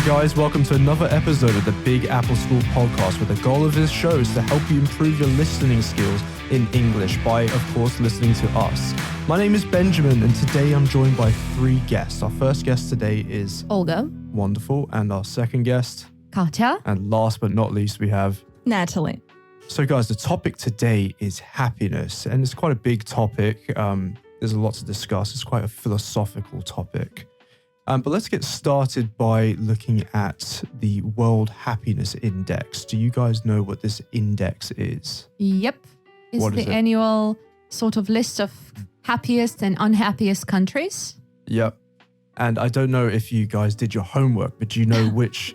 guys, welcome to another episode of the Big Apple School podcast, where the goal of this show is to help you improve your listening skills in English by, of course, listening to us. My name is Benjamin, and today I'm joined by three guests. Our first guest today is Olga. Wonderful. And our second guest, Katya. and last but not least, we have Natalya. So guys, the topic today is happiness, and it's quite a big topic. There's a lot to discuss. It's quite a philosophical topic. But let's get started by looking at the World Happiness Index. Do you guys know what this index is? Yep. It's What is the it? annual sort of list of happiest and unhappiest countries. Yep. And I don't know if you guys did your homework, but do you know which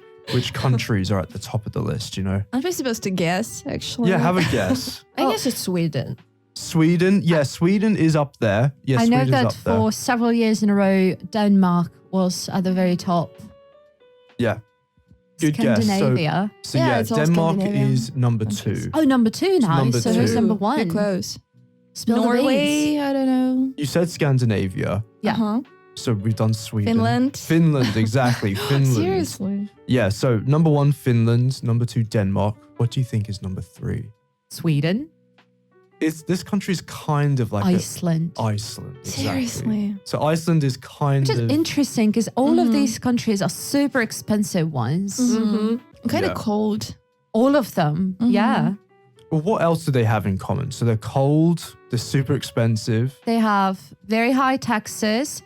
countries are at the top of the list, you know? Aren't we supposed to guess, actually? Yeah, have a guess. I guess it's Sweden. Sweden. Yeah, Sweden is up there. Yeah, I know Sweden's that up there. for several years in a row, Denmark was at the very top. Yeah. Good guess. Scandinavia. So Yeah, yeah, it's all Denmark Scandinavian is number countries. 2. Oh, number 2 now. number So who's two. number You're 1? close. Spill the beans. Norway, I don't know. You said Scandinavia, Yeah. Uh-huh. so we've done Sweden. Finland. Finland, exactly. Finland. Seriously? Yeah, so number 1, Finland. Number 2, Denmark. What do you think is number 3? Sweden. This country's kind of like Iceland. Iceland. Exactly. Seriously? So Iceland is kind Which is of... interesting because all of Mhm. these countries are super expensive ones. Mm-hmm. Kind Yeah. of cold. All of them. Mhm. Yeah. Well, what else do they have in common? So they're cold, they're super expensive. They have very high taxes.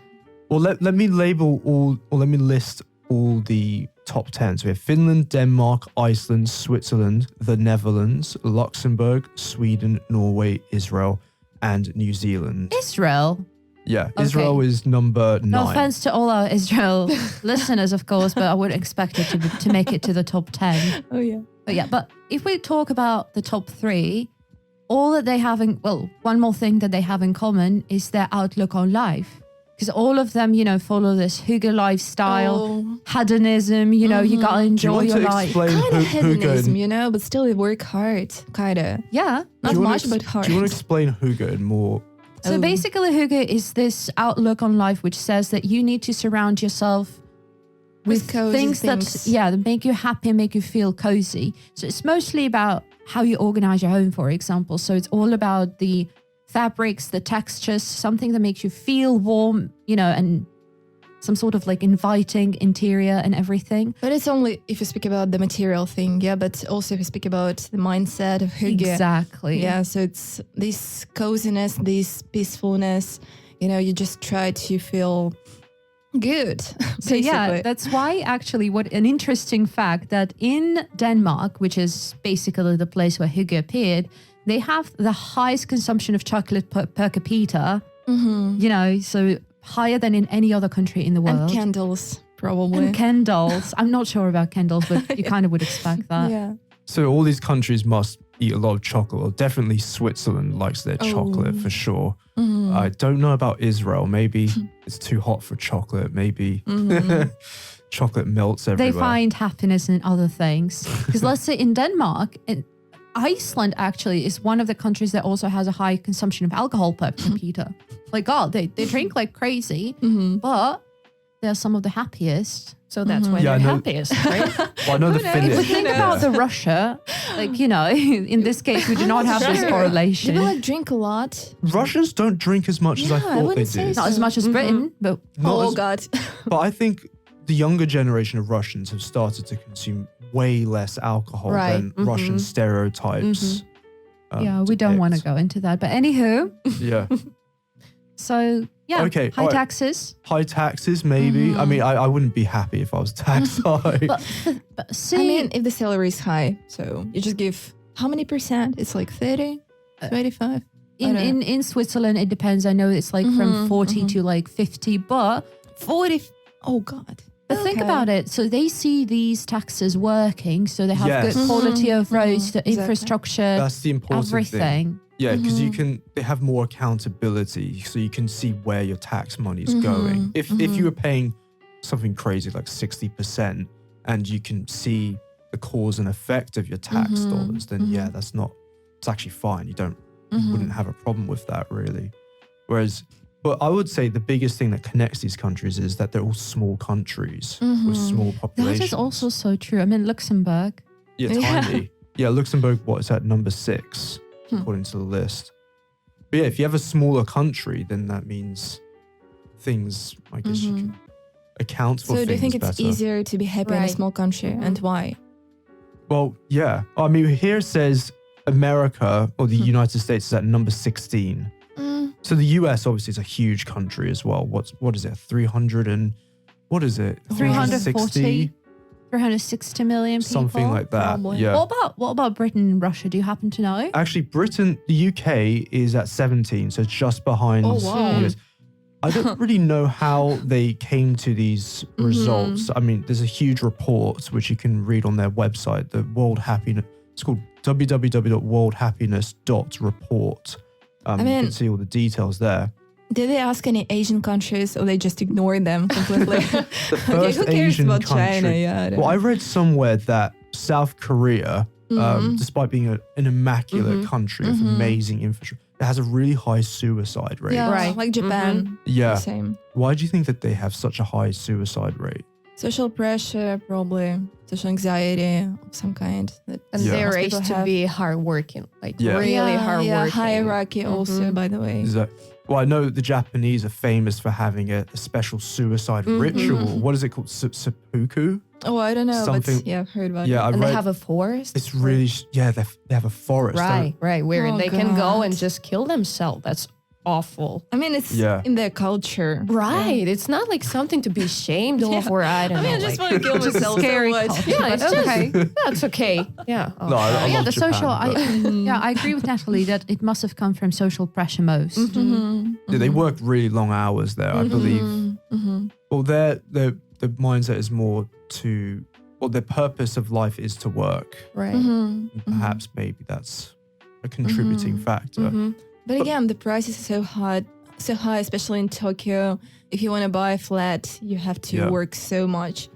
Well, let me label all, or let me list all the top 10. So we have Finland, Denmark, Iceland, Switzerland, the Netherlands, Luxembourg, Sweden, Norway, Israel, and New Zealand. Israel. Yeah, Okay. Israel is number 9. No offense to all our Israel listeners, of course, but I wouldn't expect it to make it to the top 10. Oh, yeah. But yeah, but if we talk about the top 3, all that they have in, well, one more thing that they have in common is their outlook on life. Because all of them, you know, follow this hygge lifestyle, Oh. hedonism, you know, you gotta Do you enjoy want your to life. explain Kind of Hygge hedonism, and- you know, but still they work hard. Kind of. Yeah. Not Do you wanna much, but hard. Do you want to explain Hygge in more? So Oh. basically, hygge is this outlook on life which says that you need to surround yourself with cozy things that make you happy and make you feel cozy. So it's mostly about how you organize your home, for example. So it's all about the fabrics, the textures, something that makes you feel warm, you know, and some sort of like inviting interior and everything. But it's only if you speak about the material thing, yeah, but also if you speak about the mindset of hygge. Exactly. Yeah, so it's this coziness, this peacefulness, you know, you just try to feel good, So yeah, basically. that's why actually what an interesting fact that in Denmark, which is basically the place where hygge appeared, they have the highest consumption of chocolate per capita, you know, so higher than in any other country in the world. And candles, probably. And candles. I'm not sure about candles, but you kind of would expect that. Yeah. So all these countries must eat a lot of chocolate. Well, definitely Switzerland likes their chocolate for sure. I don't know about Israel. Maybe it's too hot for chocolate. Maybe chocolate melts everywhere. They find happiness in other things. Because let's say in Denmark, Iceland actually is one of the countries that also has a high consumption of alcohol per capita. Like, God, they drink like crazy, but they're some of the happiest. So that's why Yeah, I they're know- happiest, right? Well, I know the If we Finnish. think about the Russia, like, you know, in this case, we do not have this Sure. correlation. People like drink a lot. Russians don't drink as much as I Yeah, I thought they wouldn't say did. so. Not as much as Britain, but Not Oh, as- God. But I think the younger generation of Russians have started to consume way less alcohol Right. than Russian stereotypes. yeah, we don't want to depict. go into that. But anywho, Yeah. so yeah, Okay, high alright. taxes. High taxes, maybe. I mean, I wouldn't be happy if I was taxed high. But see, I mean, if the salary is high, so you just give how many percent? It's like 30, 25? in Switzerland, it depends. I know it's like from 40 to like 50, but 40. Oh, God. But think Okay. about it. So they see these taxes working. So they have Yes. good quality of roads, the Exactly. infrastructure, That's the important thing. everything. Yeah, because they have more accountability, so you can see where your tax money is going. If you were paying something crazy like 60%, and you can see the cause and effect of your tax dollars, then yeah, it's actually fine. You wouldn't have a problem with that really. Whereas But I would say the biggest thing that connects these countries is that they're all small countries with small populations. That is also so true. I mean, Luxembourg. Yeah, tiny. Yeah, Luxembourg, what is that, number 6, according to the list. But yeah, if you have a smaller country, then that means things, I guess you can account for things So do you think it's better. easier to be happy in a small country, and why? Well, yeah. I mean, here it says America, or the United States, is at number 16. So the US obviously is a huge country as well. What is it? 360 million people. Something like that. Probably. Yeah. What about Britain and Russia? Do you happen to know? Actually, Britain, the UK is at 17, so it's just behind Oh, wow. the US. I don't really know how they came to these results. I mean, there's a huge report which you can read on their website, the World Happiness. It's called www.worldhappiness.report. You can see all the details there. Did they ask any Asian countries, or they just ignored them completely? The first who cares Asian about country. China? Yeah, I don't Well, I know. read somewhere that South Korea, despite being an immaculate country with amazing infrastructure, it has a really high suicide rate. Yeah, Right. like Japan. Yeah. Same. Why do you think that they have such a high suicide rate? Social pressure, probably. Social anxiety of some kind. That And Yeah. they're most raised people to have. be hardworking, like Yeah. really hardworking. Yeah, hierarchy also, by the way. Is that? Well, I know the Japanese are famous for having a special suicide ritual. What is it called? Seppuku? Oh, I don't know, Something- but yeah, I've heard about it. Yeah, I And read. they have a forest. It's really they have a forest. right, where Oh, they can go God. and just kill themselves. That's awful. I mean, it's Yeah. in their culture. Right. It's not like something to be ashamed of, or I don't I mean, know. I just like, want to kill myself scary so much. culture. yeah, it's But just, okay. that's okay. Yeah. Oh, No, I Yeah, love the Japan, social. but- I agree with Natalie that it must have come from social pressure most. Yeah, they work really long hours there, I believe. Well, the mindset is more to, well, their purpose of life is to work. right. And perhaps maybe that's a contributing factor. But again, the prices are so high, especially in Tokyo. If you want to buy a flat, you have to Yeah. work so much.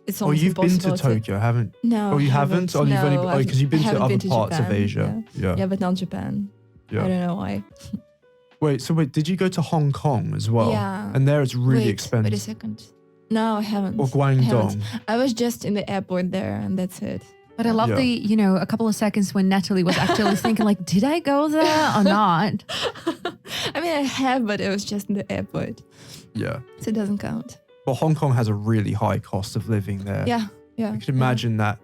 It's Oh, almost you've been to impossible Tokyo, haven't? No. Oh, you I haven't? Oh, you've only because you've been I to haven't other been parts of Japan, Asia. Yeah. Yeah. But not Japan. Yeah. I don't know why. Wait, did you go to Hong Kong as well? Yeah. And there it's really Wait a expensive. second. No, I haven't. Or I Guangdong. haven't. I was just in the airport there, and that's it. But I love Yeah. a couple of seconds when Natalie was actually thinking like, did I go there or not? I mean, I have, but it was just in the airport, Yeah. so it doesn't count. Well, Hong Kong has a really high cost of living there. Yeah. I can imagine that.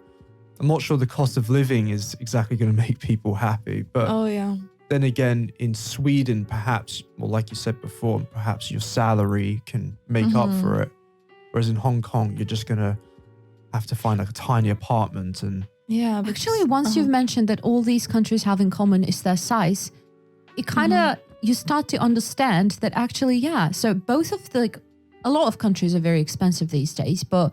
I'm not sure the cost of living is exactly going to make people happy, but Oh yeah. then again, in Sweden, perhaps, well, like you said before, perhaps your salary can make up for it. Whereas in Hong Kong, you're just going to have to find like a tiny apartment and Yeah. But Actually, once you've mentioned that all these countries have in common is their size, it kind of, you start to understand that actually, yeah. So both of a lot of countries are very expensive these days, but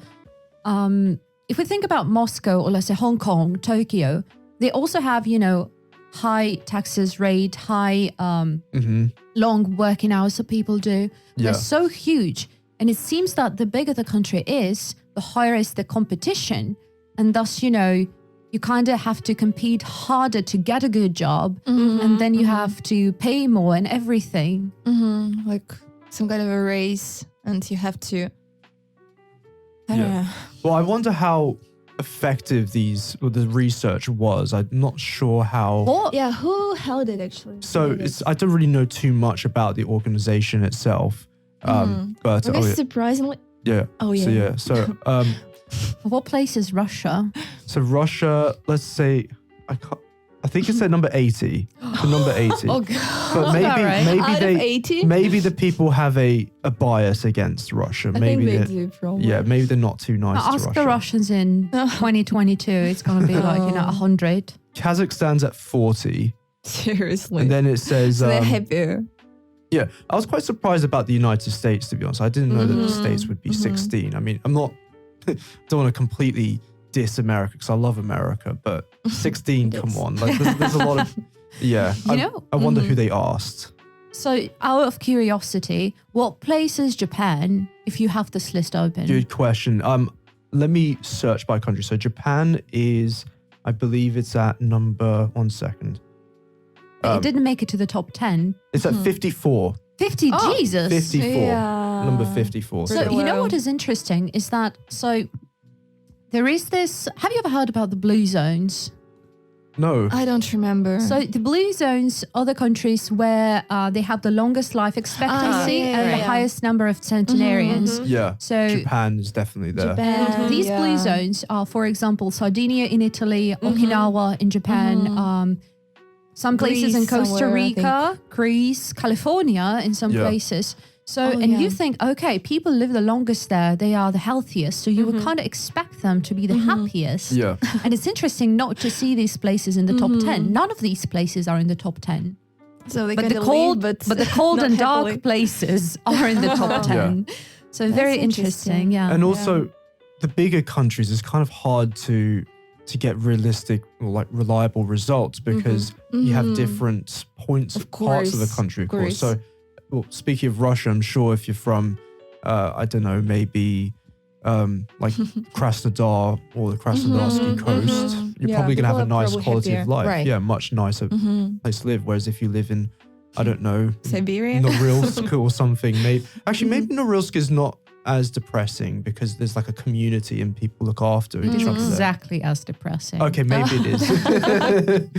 if we think about Moscow or let's say Hong Kong, Tokyo, they also have, high taxes rate, high long working hours that people do. Yeah. They're so huge. And it seems that the bigger the country is, the higher is the competition. And thus, you kind of have to compete harder to get a good job. And then you have to pay more and everything. like some kind of a race, and you have to. I don't know. Well, I wonder how effective the research was. I'm not sure how. Yeah, who held it actually? So I don't really know too much about the organization itself. But Maybe surprisingly. yeah. Oh, yeah. So What place is Russia? so Russia, let's say I think it's at number 80. So number 80. Oh, God. But maybe Out of they 80? maybe the people have a bias against Russia. I Maybe think they they're- do, probably. Yeah, maybe they're not too nice to Ask Russia. the Russians in 2022. It's going to be like, 100. Kazakhstan's at 40. Seriously. And then it says so they're happier. yeah, I was quite surprised about the United States, to be honest. I didn't know that the States would be 16. I mean, I'm not, don't want to completely diss America because I love America, but 16, come on. Like, there's a lot of, yeah. I wonder who they asked. So out of curiosity, what place is Japan if you have this list open? Good question. Let me search by country. So Japan is, I believe it's at number, one second. It didn't make it to the top 10. It's at 54. 50, Jesus. 54. Yeah. Number 54. So, Pretty you know low. what is interesting is that, there is this, have you ever heard about the blue zones? No. I don't remember. So the blue zones are the countries where they have the longest life expectancy yeah, and the yeah. highest number of centenarians. Yeah. So Japan is definitely there. Japan, these yeah. blue zones are, for example, Sardinia in Italy, Okinawa in Japan, some places in Greece Costa somewhere, I Rica, Greece, California in some Yeah. places. So, Oh, and yeah. you think, okay, people live the longest there, they are the healthiest. So you would kind of expect them to be the happiest. Yeah. And it's interesting not to see these places in the top 10. None of these places are in the top 10. So they But kind the of cold, leave, but the cold not and dark happily. places are in the top 10. So very interesting. interesting. Yeah. And also, the bigger countries, it's kind of hard to get realistic or like reliable results because you have different points, Of parts of the course, country, of of course. course. So, well, speaking of Russia, I'm sure if you're from, I don't know, maybe like Krasnodar or the Krasnodarsky coast, you're Yeah, probably going to have a people are nice probably quality of happier. life. Right. Yeah, much nicer place to live. Whereas if you live in, I don't know, Siberia. Norilsk or something. Maybe Norilsk is not as depressing because there's like a community and people look after each other. exactly as depressing. Okay, maybe it is.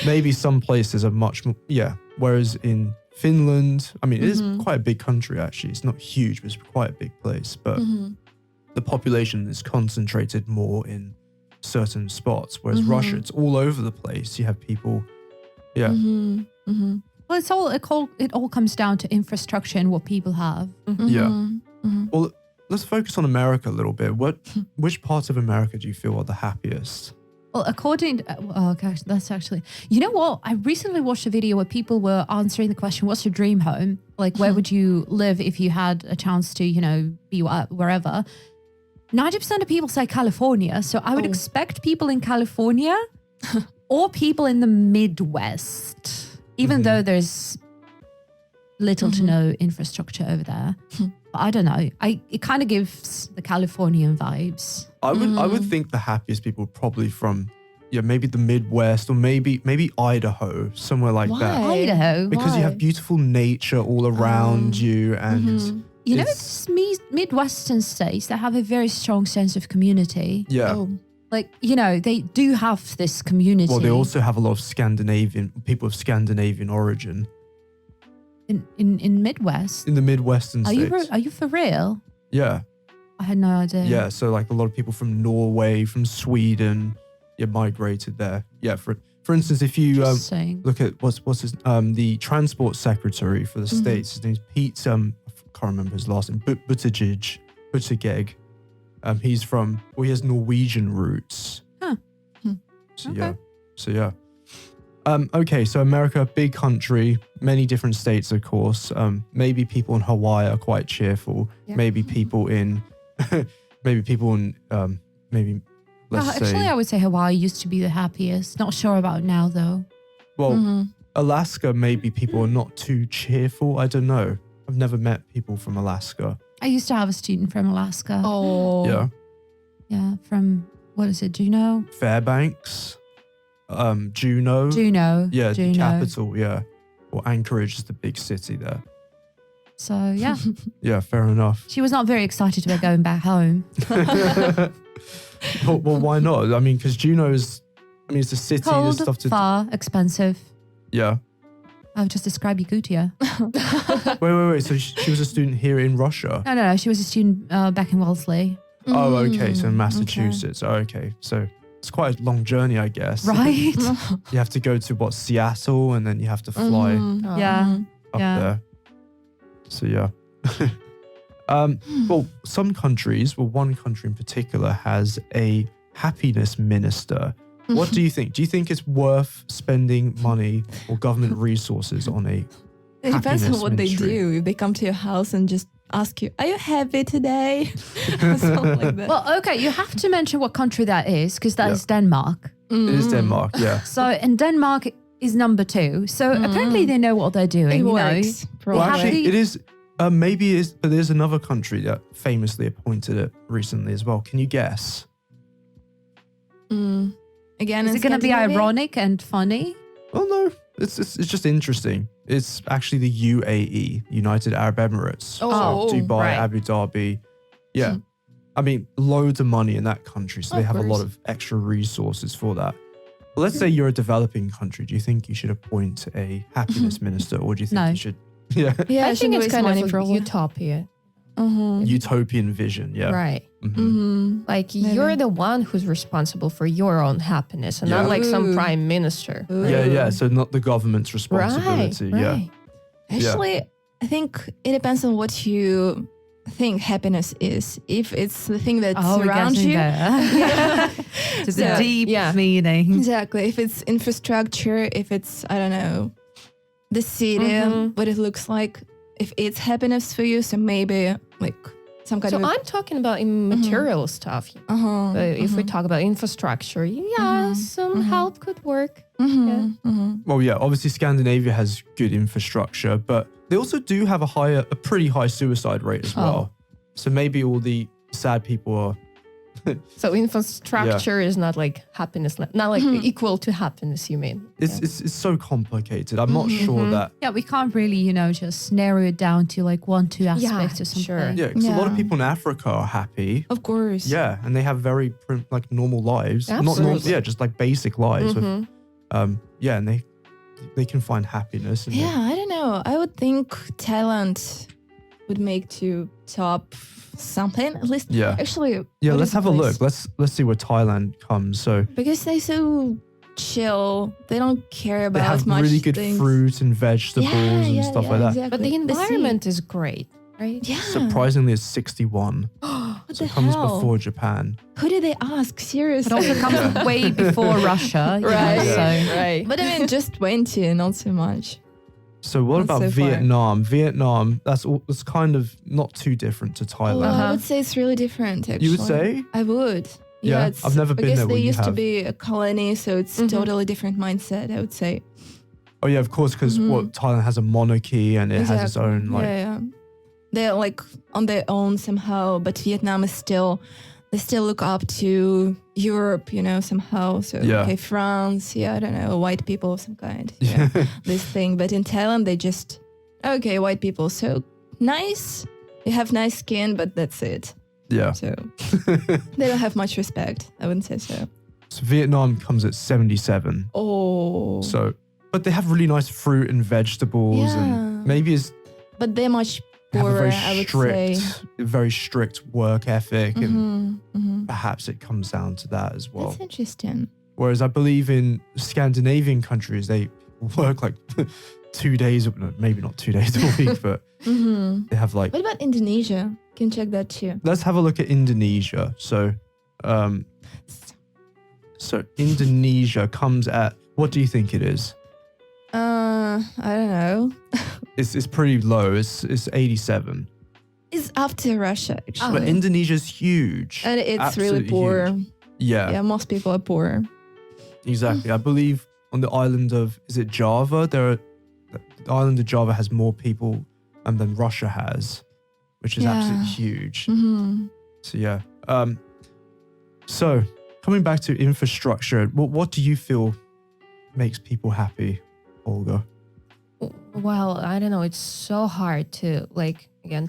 Maybe some places are much more, yeah. Whereas in Finland, I mean, it is quite a big country actually. It's not huge, but it's quite a big place. But the population is concentrated more in certain spots. Whereas Russia, it's all over the place. You have people, yeah. Well, it all comes down to infrastructure and what people have. Yeah. Well, let's focus on America a little bit. Which parts of America do you feel are the happiest? Well, according to, oh gosh, that's actually, you know what? I recently watched a video where people were answering the question, what's your dream home? Like, where would you live if you had a chance to, be wherever? 90% of people say California. So I would expect people in California or people in the Midwest, even though there's little to no infrastructure over there. But I don't know. It kind of gives the Californian vibes. I would think the happiest people are probably from, maybe the Midwest or maybe Idaho, somewhere like that. Why? Idaho. Because you have beautiful nature all around you and You know, it's- it's Midwestern states that have a very strong sense of community. yeah. Oh. Like, they do have this community. Well, they also have a lot of people of Scandinavian origin in Midwest. in the Midwestern Are states. you for real? Yeah. I had no idea. Yeah, so like a lot of people from Norway, from Sweden, migrated there. Yeah, for instance, if you Interesting. look at what's his the transport secretary for the states, his name's Pete. I can't remember his last name. Buttigieg. He has Norwegian roots. Huh. So Okay. yeah. Okay, so America, big country, many different states, of course. Maybe people in Hawaii are quite cheerful. Yeah. Maybe people in, let's say, Actually, I would say Hawaii used to be the happiest. Not sure about now, though. well, Alaska, maybe people are not too cheerful. I don't know. I've never met people from Alaska. I used to have a student from Alaska. Oh. Yeah. Yeah, from, what is it, Juneau? Fairbanks, Juneau. Juneau. Yeah, the Juneau. capital, yeah. Or Anchorage is the big city there. So, yeah. Yeah, fair enough. She was not very excited about going back home. Well, why not? I mean, because Juneau is, it's a city. There's stuff Cold, to far, expensive. Yeah. I would just describe Yakutia. Wait. So she was a student here in Russia? No. She was a student back in Wellesley. Oh, okay. So in Massachusetts. Oh, okay. So it's quite a long journey, I guess. Right? You have to go to Seattle, and then you have to fly Yeah. up Yeah. there. So yeah. Well, one country in particular has a happiness minister. What do you think? Do you think it's worth spending money or government resources on a It depends on happiness what ministry? they do. If they come to your house and just ask you, are you happy today? Something like that. Well, okay, you have to mention what country that is, because that Yeah. is Denmark. It is Denmark, yeah. So, and Denmark is number 2. So apparently they know what they're doing. It you works. know. Well, have actually, the- it is. Maybe it is, but there's another country that famously appointed it recently as well. Can you guess? Again, Is in it going to be Scandinavia? ironic and funny? Oh no, it's just interesting. It's actually the UAE, United Arab Emirates. Oh, so Dubai, right. Abu Dhabi. Yeah. I mean, loads of money in that country. So they Of have a lot course. of extra resources for that. But let's say you're a developing country. Do you think you should appoint a happiness minister, or do you think No. you should? Yeah. Yeah, I think it's kind money of for a all. utopia. Utopian vision. Yeah. Right. Mhm. Like Maybe. you're the one who's responsible for your own happiness and not Yeah. like some Ooh. prime minister. Yeah, yeah. So not the government's responsibility. Yeah. Right. Actually, I think it depends on what you think happiness is. If it's the thing that we're surrounds getting you. there. To the So, deep yeah. meaning. Exactly. If it's infrastructure, if it's, I don't know, the city, what it looks like, if it's happiness for you, so maybe like some kind So of. I'm talking about immaterial stuff. Uh-huh. But if we talk about infrastructure, yeah, some help could work. Well, yeah. Obviously, Scandinavia has good infrastructure, but they also do have a pretty high suicide rate as well. So maybe all the sad people are. So infrastructure is not like happiness, not like equal to happiness, you mean? It's so complicated. I'm not sure that. Yeah, we can't really, just narrow it down to like 1-2 aspects or something. sure. Yeah, because a lot of Yeah. people in Africa are happy. Of course. Yeah, and they have very like normal lives. Not normal, Absolutely. yeah, just like basic lives. With, yeah, and they can find happiness. And Yeah, I don't know. I would think Thailand would make to top something at least. Yeah. Actually, Yeah, what let's is the have a look. place? Let's see where Thailand comes. So Because they're so chill. They don't care about they have much really good things. fruit and vegetables and stuff like that. Exactly. But the sea. environment is great, right? Yeah. Surprisingly, it's 61. What So the it comes hell? before Japan. Who did they ask? Seriously. It also comes way before Russia. Right. So right. But I mean, just 20, not so much. So what Not about so far. Vietnam? Vietnam, that's kind of not too different to Well, Thailand. I would say it's really different, actually. You would say? I would. Yeah, it's, I've never been because there where they you used to have. be a colony, so it's totally different mindset, I would say. Oh yeah, of course, because Thailand has a monarchy and it has its Exactly. own like. Yeah. They're like on their own somehow, but Vietnam is still, they still look up to Europe, somehow. So, Yeah. okay, France, I don't know, white people of some kind. Yeah. This thing. But in Thailand, they just, okay, white people, so nice. They have nice skin, but that's it. Yeah. So they don't have much respect. I wouldn't say so. So Vietnam comes at 77. Oh. So, but they have really nice fruit and vegetables, Yeah. and maybe it's But they're much they have a poorer, very I would say. very strict work ethic, and Mhm. perhaps it comes down to that as well. That's interesting. Whereas I believe in Scandinavian countries, they work like 2 days, no, maybe not 2 days a week, but they have like. What about Indonesia? Can check that too. Let's have a look at Indonesia. So Indonesia comes at, what do you think it is? I don't know. It's pretty low. It's 87. It's after Russia, actually. But Indonesia's huge. And it's really Absolutely poor. huge. Yeah, Yeah, most people are poor. exactly. I believe on the island of, is it Java? The island of Java has more people than Russia has, which is absolutely huge. Mm-hmm. So yeah. So coming back to infrastructure, what do you feel makes people happy, Olga? Well, I don't know. It's so hard to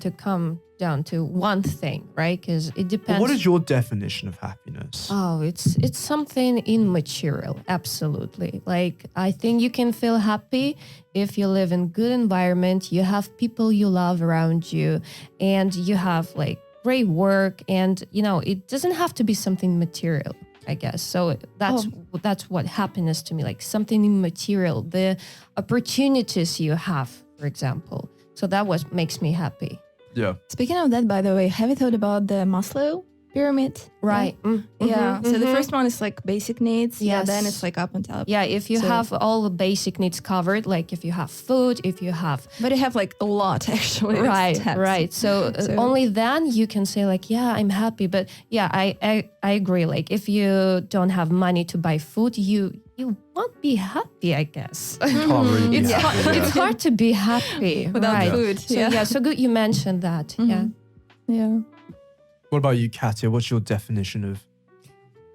to come down to one thing, right? Because it depends. What is your definition of happiness? Oh, it's something immaterial. Absolutely. Like, I think you can feel happy if you live in good environment, you have people you love around you, and you have like great work, and it doesn't have to be something material, I guess. So that's what happiness to me, like something immaterial, the opportunities you have, for example. So that makes me happy. Yeah. Speaking of that, by the way, have you thought about the Maslow pyramid? Right. Yeah. So the first one is like basic needs. Yeah. Yes. Then it's like up on top. Yeah, if you have all the basic needs covered, like if you have food, if you have... But you have like a lot, actually. Right, steps. right. So only then you can say like, yeah, I'm happy. But yeah, I agree. Like if you don't have money to buy food, you won't be happy, I guess. Can't really be happy, It's hard to be happy Without right. food. So Yeah. yeah, so good you mentioned that. Yeah. Yeah. What about you, Katya? What's your definition of?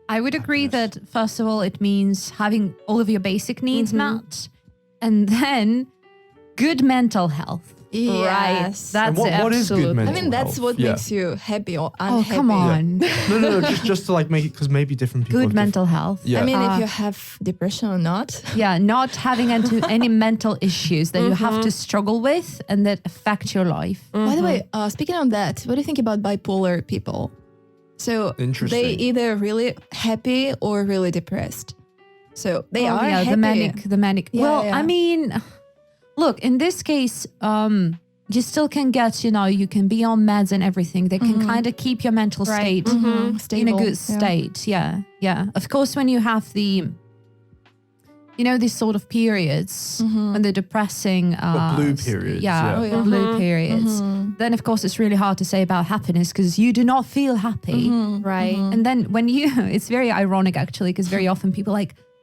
I would agree that, first of all, it means having all of your basic needs met. And then good mental health. Yes. That's And it. what is good absolutely. mental I mean, that's health? what Yeah. makes you happy or Oh, unhappy. come on. No, just to like make it, because maybe different people Good have mental health. Yeah. I mean, Uh, if you have depression or not. Yeah, not having any mental issues that you have to struggle with and that affect your life. By the way, speaking on that, what do you think about bipolar people? So Interesting. they either really happy or really depressed. So they Oh, are yeah, happy. the manic. Yeah, well, yeah. I mean, look, in this case, you still can get, you can be on meds and everything. They can kind of keep your mental Right. state in a Stable. good state. Yeah. Of course, when you have these sort of periods when they're depressing. blue periods, yeah. Oh, yeah. Blue periods. Then, of course, it's really hard to say about happiness because you do not feel happy. Right. And then when it's very ironic actually, because very often people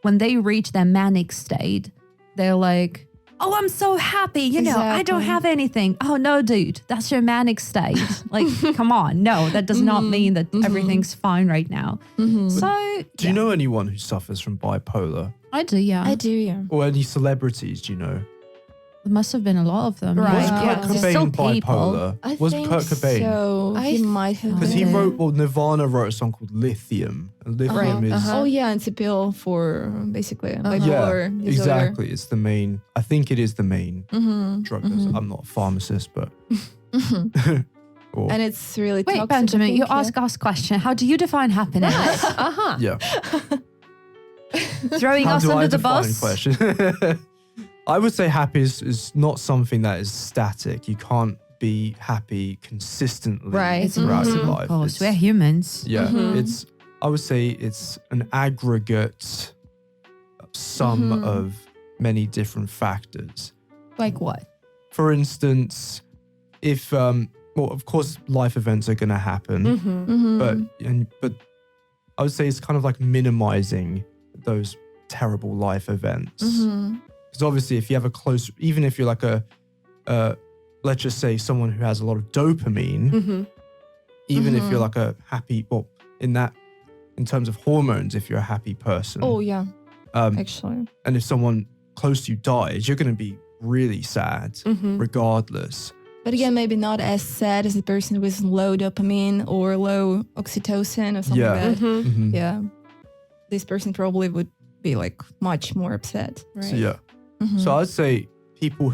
when they reach their manic state, they're like, oh, I'm so happy. I don't Exactly. have anything. Oh, no, dude, that's your manic state. Like, come on. No, that does not mean that everything's fine right now. So, Do you know anyone who suffers from bipolar? I do, yeah. I do, yeah. Or any celebrities, do you know? There must have been a lot of them. Right. Was Yeah. Kurt There's still Cobain people. bipolar? I Was think Kurt Cobain? so. He might have Because been. he wrote, Nirvana wrote a song called Lithium. And Lithium is... Oh, yeah, it's a pill for basically Yeah, bipolar disorder. exactly. It's the main... I think it is the main drug. I'm not a pharmacist, but... Or- And it's really Wait, toxic. Benjamin, I think, you yeah. ask us question. How do you define happiness? yeah. Throwing How us do I under the define bus? question? I would say happy is not something that is static. You can't be happy consistently Right. throughout your Of life. course, It's- we're humans. yeah, I would say it's an aggregate sum of many different factors. Like what? For instance, if of course life events are going to happen, but I would say it's kind of like minimizing those terrible life events. Because obviously, if you have even if you're like let's just say someone who has a lot of dopamine, even if you're like a happy, in terms of hormones, if you're a happy person, Oh, yeah, actually. and if someone close to you dies, you're going to be really sad, regardless. But again, maybe not as sad as the person with low dopamine or low oxytocin or something Yeah. like that. Mhm. Yeah. This person probably would be like much more upset. Right? So yeah. So I'd say people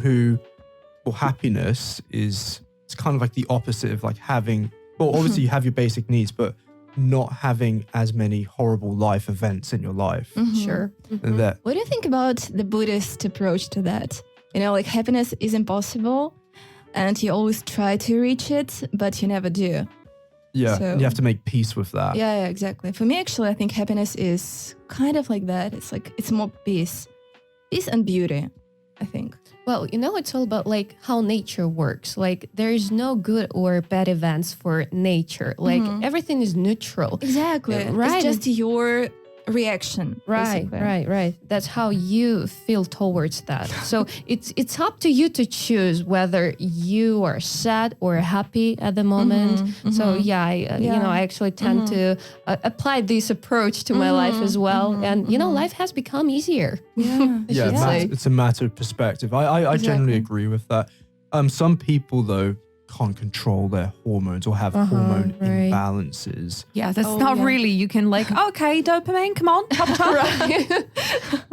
happiness is it's kind of like the opposite of like having. Well, obviously you have your basic needs, but not having as many horrible life events in your life. Sure. And that What do you think about the Buddhist approach to that? Like happiness is impossible and you always try to reach it, but you never do. yeah, So- you have to make peace with that. Yeah, exactly. For me, actually, I think happiness is kind of like that. It's like, it's more peace and beauty, I think. Well, it's all about like how nature works. Like there is no good or bad events for nature. Like everything is neutral. Exactly. Yeah, right. It's just your reaction. Right, basically. right. That's how you feel towards that. So it's up to you to choose whether you are sad or happy at the moment. So yeah, I actually tend to apply this approach to my life as well. And life has become easier. Yeah. Yeah, it's a matter of perspective. I generally agree with that. Some people though can't control their hormones or have hormone right. imbalances. Yeah, that's not really. You can okay, dopamine, come on, chop chop.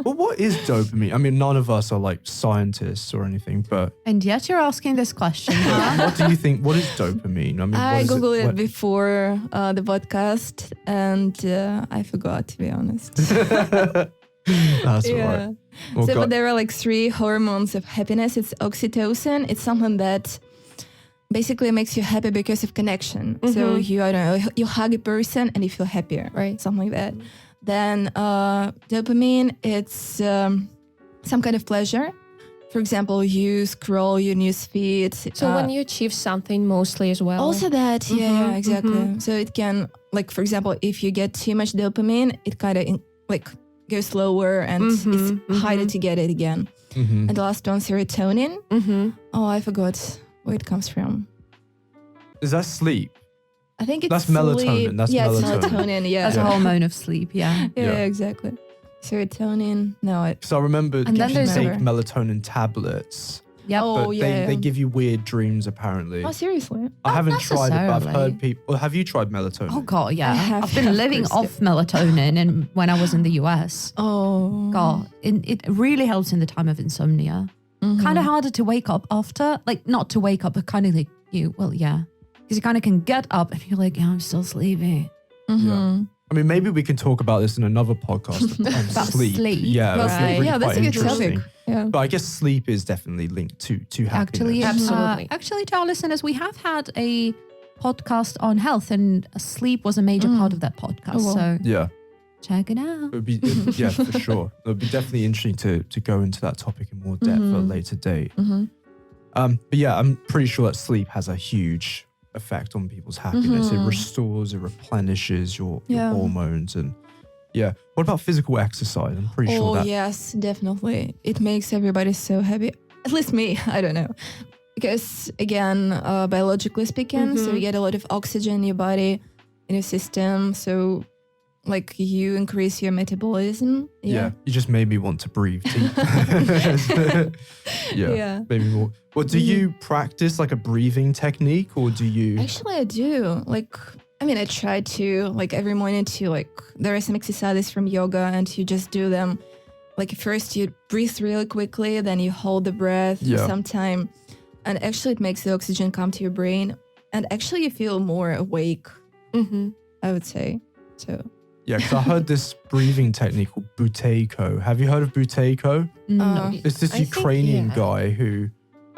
Well, what is dopamine? I mean, none of us are like scientists or anything, but And yet you're asking this question. Huh? what do you think? What is dopamine? I mean, I what is googled it what- before the podcast and I forgot, to be honest. That's all right. Well, So, God- but there are like 3 hormones of happiness. It's oxytocin. It's something that basically makes you happy because of connection. So you hug a person and you feel happier, Right. something like that. Then dopamine, it's some kind of pleasure. For example, you scroll your news feed. So when you achieve something mostly as well. Also that, yeah, exactly. So it can, like, for example, if you get too much dopamine, it kind of goes slower and it's harder to get it again. And the last one, serotonin. Oh, I forgot where it comes from. is that sleep? I think it's That's melatonin. sleep. That's yeah, melatonin. it's melatonin. Yeah, That's a hormone of sleep, yeah. yeah, Yeah. exactly. Serotonin. No, Because I remember And then you there's take a- melatonin tablets, Yep. Oh, but yeah. they give you weird dreams apparently. Oh, seriously? I haven't tried it, but I've necessarily. heard people. Have you tried melatonin? Oh God, yeah. I have, I've been of living course, off melatonin, and when I was in the US, Oh. God, it really helps in the time of insomnia. Mhm. Kind of harder to wake up after, like not to wake up, but kind of like because you kind of can get up and you're like, yeah, I'm still sleepy. Mhm. I mean, maybe we can talk about this in another podcast on About sleep. sleep. Yeah, Well, that'd be really yeah, that's quite a good interesting. topic. Yeah. But I guess sleep is definitely linked to happiness. Absolutely. Actually, to our listeners, we have had a podcast on health, and sleep was a major part of that podcast. Oh, wow. So Yeah, check it out. it would be yeah for sure. It would be definitely interesting to go into that topic in more depth at a later date. Mhm. But yeah, I'm pretty sure that sleep has a huge effect on people's happiness. It restores, it replenishes your Yeah. hormones, and yeah. What about physical exercise? I'm pretty sure Oh, that. yes, definitely. It makes everybody so happy. At least me, I don't know. Because again, biologically speaking, so you get a lot of oxygen in your body, in your system. So like you increase your metabolism. Yeah, you just made me want to breathe deep. Yeah. Maybe more. Well, do you practice like a breathing technique, or do you? Actually, I do. I try to, every morning there are some exercises from yoga and you just do them. Like first you breathe really quickly, then you hold the breath for some time. And actually it makes the oxygen come to your brain. And actually you feel more awake, I would say. So Yeah, because I heard this breathing technique called Buteyko. Have you heard of Buteyko? No. It's this I think, Ukrainian yeah. guy who,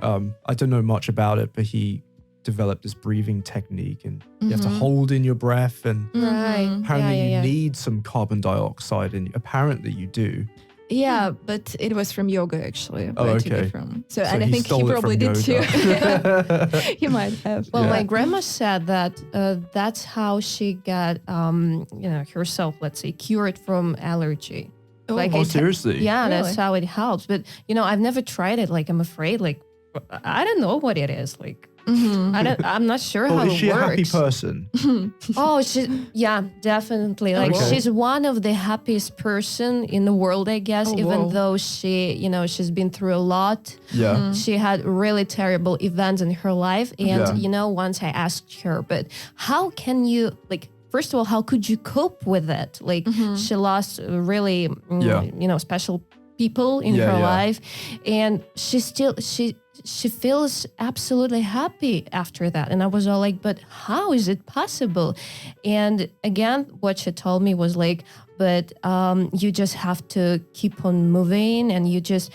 I don't know much about it, but he developed this breathing technique, and you have to hold in your breath, and Right. apparently you need some carbon dioxide, and apparently you do. yeah, but it was from yoga actually. Oh, where I took okay. it from. So So and I he think he stole it probably from did too. yoga. He might have. Well, Yeah. my grandma said that that's how she got, herself, let's say, cured from allergy. Oh, Oh, seriously? Yeah, Really? that's how it helps. But I've never tried it. Like, I'm afraid. Like, I don't know what it is. Like, I'm not sure Well, how is it she a happy works. person? Oh, definitely. Like, Okay. she's one of the happiest person in the world, I guess. Oh, even wow. though she, she's been through a lot. Yeah. She had really terrible events in her life. And, Yeah. once I asked her, but how can you, first of all, how could you cope with it? Like, she lost really, special people in her life. And she feels absolutely happy after that. And I was all like, but how is it possible? And again, what she told me was like, but you just have to keep on moving, and you just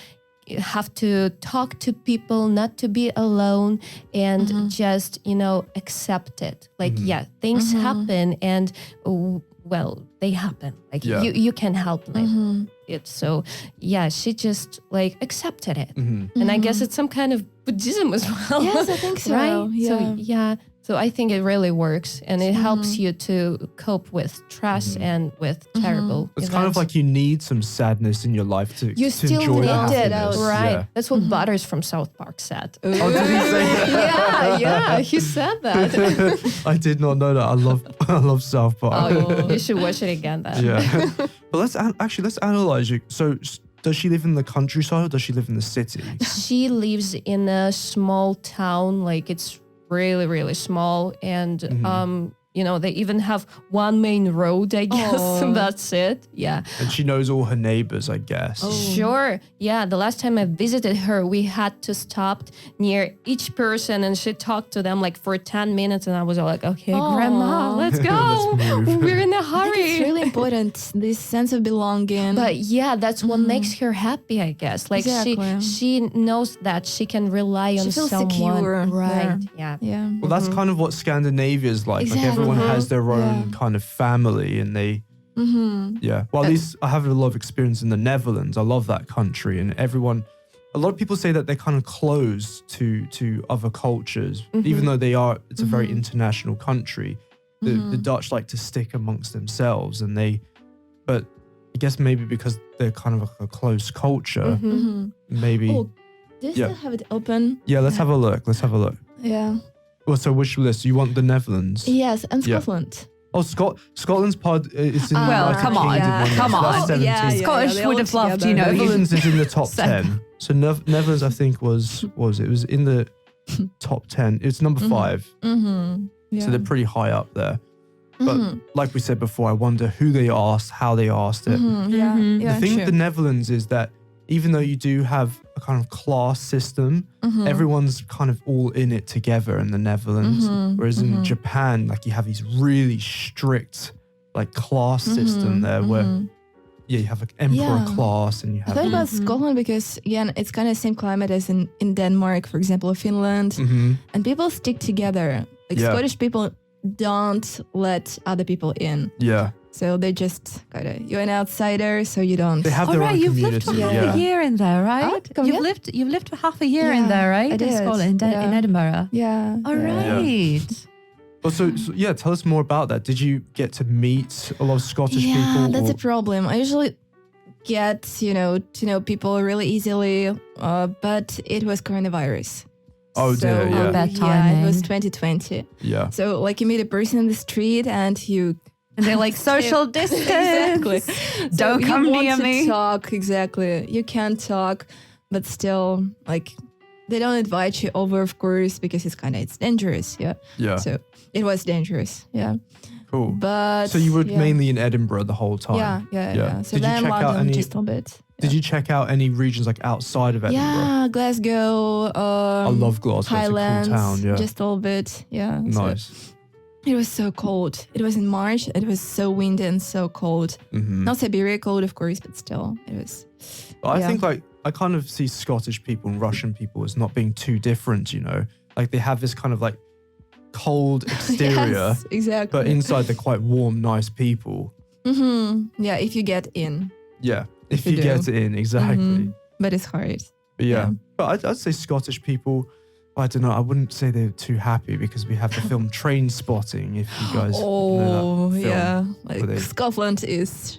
have to talk to people, not to be alone, and just, accept it. Like, things happen, and they happen. Like you can help it. So she just accepted it. And I guess it's some kind of Buddhism as well. Yes, I think so. Right? Yeah. So I think it really works, and it helps you to cope with stress and with terrible It's events. kind of like you need some sadness in your life to, You to still enjoy need the it, happiness. right? Yeah. That's what Butters from South Park said. Oh, did he say that? Yeah, he said that. I did not know that. I love South Park. Oh, you should watch it again then. Yeah. But let's analyze you. So does she live in the countryside or does she live in the city? She lives in a small town, like it's really, really small. And, they even have one main road, I guess. Oh. That's it. Yeah. And she knows all her neighbors, I guess. Sure. Yeah. The last time I visited her, we had to stop near each person and she talked to them for 10 minutes. And I was all like, okay, Grandma, let's go. Let's move. We're in a I think hurry. it's really important, this sense of belonging. But that's what makes her happy, I guess. Like Exactly. she knows that she can rely on feels someone. secure. Right. Yeah. yeah. Well, that's kind of what Scandinavia is like. Exactly. Like everyone has their own Yeah. kind of family, and they, yeah. Well, at least I have a lot of experience in the Netherlands. I love that country, and a lot of people say that they're kind of closed to other cultures, even though it's a very international country. The Dutch like to stick amongst themselves, but I guess maybe because they're kind of like a close culture, maybe. Oh, do you Yeah. still have it open? Yeah, let's have a look. Yeah. Well, so which list? You want the Netherlands? Yes, and Yeah. Scotland. Oh, Scotland's pod is in the Well, United come on, Kingdom one, come so that's on. 17. Yeah, Scottish they would all have loved, together. you know. Netherlands is in the top So- 10. So Netherlands, I think, was in the top 10. It's number 5. Mm-hmm. Yeah. So they're pretty high up there. But Mhm. like we said before, I wonder who they asked, how they asked it. Mhm. Yeah, Mhm. yeah, The thing with true. the Netherlands is that even though you do have a kind of class system, Mhm. everyone's kind of all in it together in the Netherlands. Mhm. Whereas in Mhm. Japan, like you have these really strict like class system Mhm. there where Mhm. you have like emperor Yeah. class and you I have thought about Mhm. Scotland because again, it's kind of same climate as in Denmark, for example, or Finland, Mhm. and people stick together. Like Yeah. Scottish people don't let other people in, Yeah. so they just kind of you're an outsider, so you don't. They have All their right, own you've lived community. for half Yeah. a year in there, right? come You've again? lived for half a year in Yeah, there, right? I In did, Scotland, in yeah. Edinburgh. Yeah. All yeah. right. Oh, so yeah, tell us more about that. Did you get to meet a lot of Scottish Yeah, people? that's or- a problem. I usually get to know people really easily, but it was coronavirus. Oh, dear, yeah. Bad Yeah, it was timing. 2020. Yeah. So like you meet a person in the street and you And they're like, social distance. exactly. Don't you come want near to me. Talk exactly. You can talk, but still like they don't invite you over, of course, because it's dangerous. Yeah. Yeah. So it was dangerous. Yeah. Cool. But So you were yeah. mainly in Edinburgh the whole time? Yeah. So Did you then check out London any- just a bit. Did you check out any regions like outside of Edinburgh? Yeah, Glasgow. I love Glasgow. Highlands, It's a cool town. Yeah. just a little bit. Yeah. So Nice. it was so cold. It was in March. It was so windy and so cold. Mhm. Not Siberia cold, of course, but still, it was. But I yeah. think like I kind of see Scottish people and Russian people as not being too different, you know? Like they have this kind of like cold exterior, Yes, exactly. but inside they're quite warm, nice people. Yeah, if you get in, Yeah. If you you do. get in, exactly. Mhm. But it's hard. But yeah. Yeah. But I'd say Scottish people, I don't know, I wouldn't say they're too happy because we have the film Train Spotting, if you guys know Oh, that film. yeah. where Like they- Scotland is.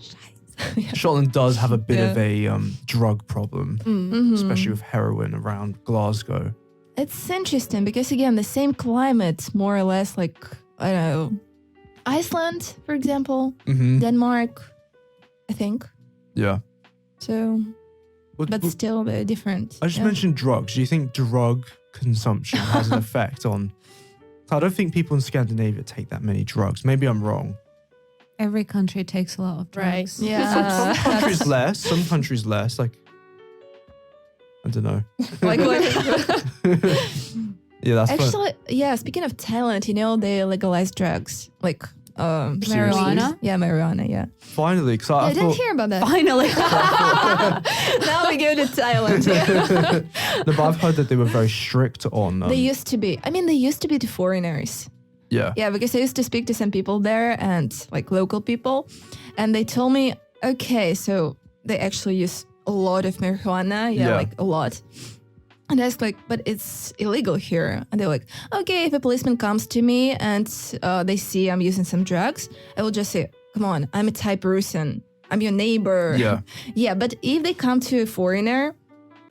Yeah. Scotland does have a bit of Yeah. a drug problem, Mhm. especially with heroin around Glasgow. It's interesting because again, the same climate, more or less, like I don't know, Iceland, for example, Mm-hmm. Denmark, I think. Yeah. So, But but still, they're different. I just yeah. mentioned drugs. Do you think drug consumption has an effect on? I don't think people in Scandinavia take that many drugs. Maybe I'm wrong. Every country takes a lot of Right. drugs. Yeah. Some countries less. Some countries less. Like I don't know. Like what? Yeah, that's fun. Actually, yeah. Speaking of Thailand, they legalized drugs like Seriously? Marijuana? Yeah, marijuana. Yeah. Finally, because I I didn't thought. hear about that. Finally. Now we go to Thailand. No, but I've heard that they were very strict on. They used to be. I mean, they used to be to foreigners. Yeah. Yeah, because I used to speak to some people there and like local people, and they told me, okay, so they actually use a lot of marijuana. Yeah, like a lot. And I was like, but it's illegal here. And they're like, okay, if a policeman comes to me and they see I'm using some drugs, I will just say, come on, I'm a Thai person. I'm your neighbor. Yeah. Yeah, but if they come to a foreigner,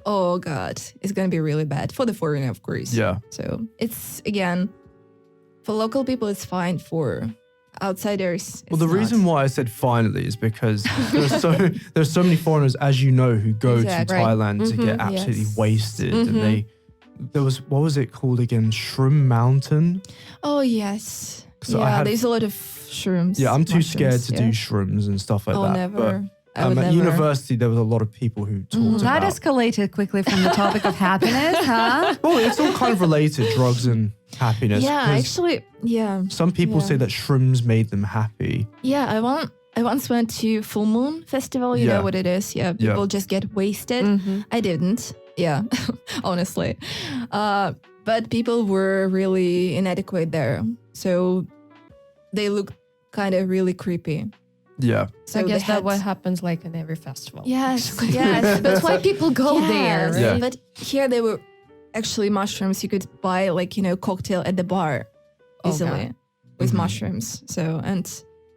oh God, it's going to be really bad for the foreigner, of course. Yeah. So it's, again, for local people, it's fine. For outsiders, Well, the reason why I said finally is because there's so many foreigners, as you know, who go Exactly. to Thailand to get Mhm, absolutely yes. wasted, and there was what was it called again? Shroom Mountain. Oh, yes. So I yeah, had- there's a lot of shrooms. Yeah, I'm too scared to do yeah. shrooms and stuff like Oh, that. never. But I would at never. university, there was a lot of people who talked That about. escalated quickly from the topic of happiness, huh? Well, it's all kind of related, drugs and happiness. Yeah, 'cause actually, yeah. some people yeah. say that shrooms made them happy. Yeah, I once went to Full Moon Festival. You Yeah. know what it is. Yeah, Yeah. people just get wasted. I didn't. Yeah, honestly. But people were really inadequate there. So they looked kind of really creepy. Yeah. So I they guess had- that's what happens like in every festival. Yes, yes. That's why people go there. Yes, Yeah. But here they were actually mushrooms. You could buy cocktail at the bar easily with Mhm. mushrooms. So, and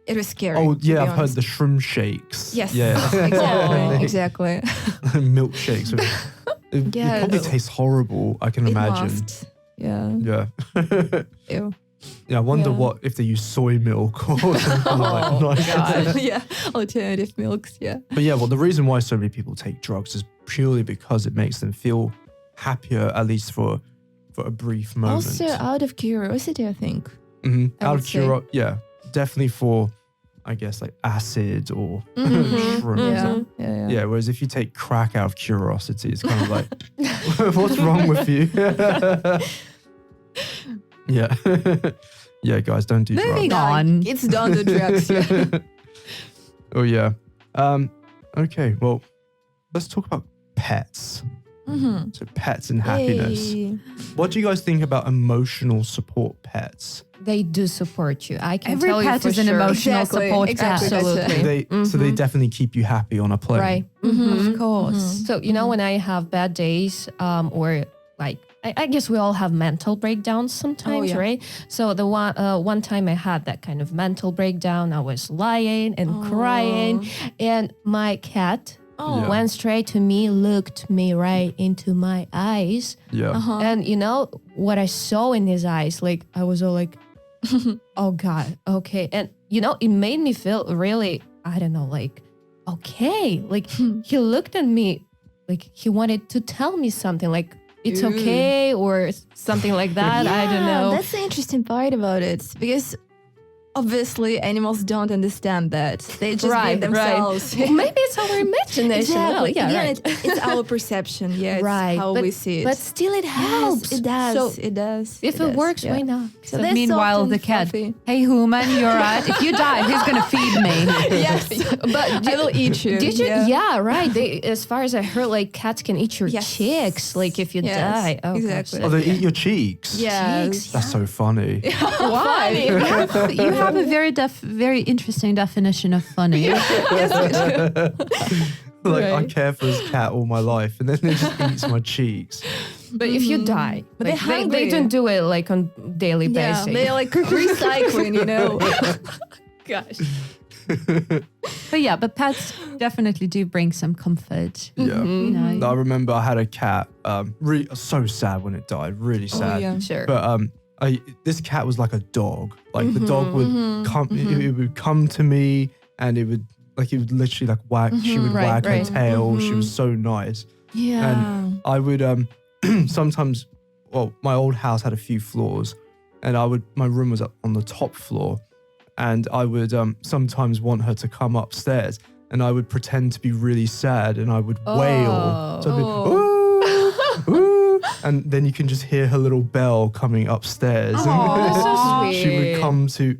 it was scary. Oh, to yeah, be I've heard honest. the shroom shakes. Yes. Yeah. Exactly. Exactly. Milkshakes. It Yeah. probably tastes horrible, I can It imagine. must. Yeah. Yeah. Ew. Yeah, I wonder what if they use soy milk or something like nice. Yeah, alternative milks. Yeah. But yeah, well, the reason why so many people take drugs is purely because it makes them feel happier, at least for a brief moment. Also, out of curiosity, I think. Out of curiosity, yeah, definitely for, I guess, like acid or shrooms. Yeah. Whereas if you take crack out of curiosity, it's kind of like, what's wrong with you? Yeah. Yeah, guys, don't do drugs. Moving on. It's done to drugs. Yeah. Oh, yeah. Okay, well, let's talk about pets. So pets and happiness. Yay. What do you guys think about emotional support pets? They do support you. I can Every tell you pet for is an sure. emotional support pet. Absolutely. So they definitely keep you happy on a plane. Right. Of course. So, when I have bad days, or like, I guess we all have mental breakdowns sometimes, right? So the one time I had that kind of mental breakdown, I was lying and crying, and my cat went straight to me, looked me right into my eyes. Yeah. And what I saw in his eyes, like I was all like, oh God, okay. And it made me feel really, I don't know, like, okay. Like he looked at me like he wanted to tell me something, like it's okay or something like that. I don't know. That's the interesting part about it, because obviously animals don't understand that. They just give themselves. Well, maybe it's our imagination. Exactly. Well, It's our perception. Yeah, it's how we see it. But still it helps. Yes, it does. So it does. if it works, why not? So But that's meanwhile, soft the and cat, fluffy. hey, human, you're right. If you die, who's going to feed me? Yes, but I will eat you. Did you? Yeah, right. They, as far as I heard, like cats can eat your cheeks, like if you die. Oh, exactly. Oh, they eat your cheeks? Yes. That's so funny. Why? You have a very interesting definition of funny. Like, I care for this cat all my life, and then it just eats my cheeks. But if you die, But like, they're hungry. they don't do it like on daily Yeah, basis. they're like recycling, Gosh. But pets definitely do bring some comfort. Yeah. You know. I remember I had a cat, really so sad when it died, really sad. yeah. Sure. But this cat was like a dog. Like the dog would come, it would come to me, and it would literally like wag. She would wag her tail. She was so nice. Yeah. And I would sometimes. Well, my old house had a few floors, and my room was up on the top floor, and I would sometimes want her to come upstairs, and I would pretend to be really sad, and I would wail. So I'd be, ooh, ooh. And then you can just hear her little bell coming upstairs. That's so sweet.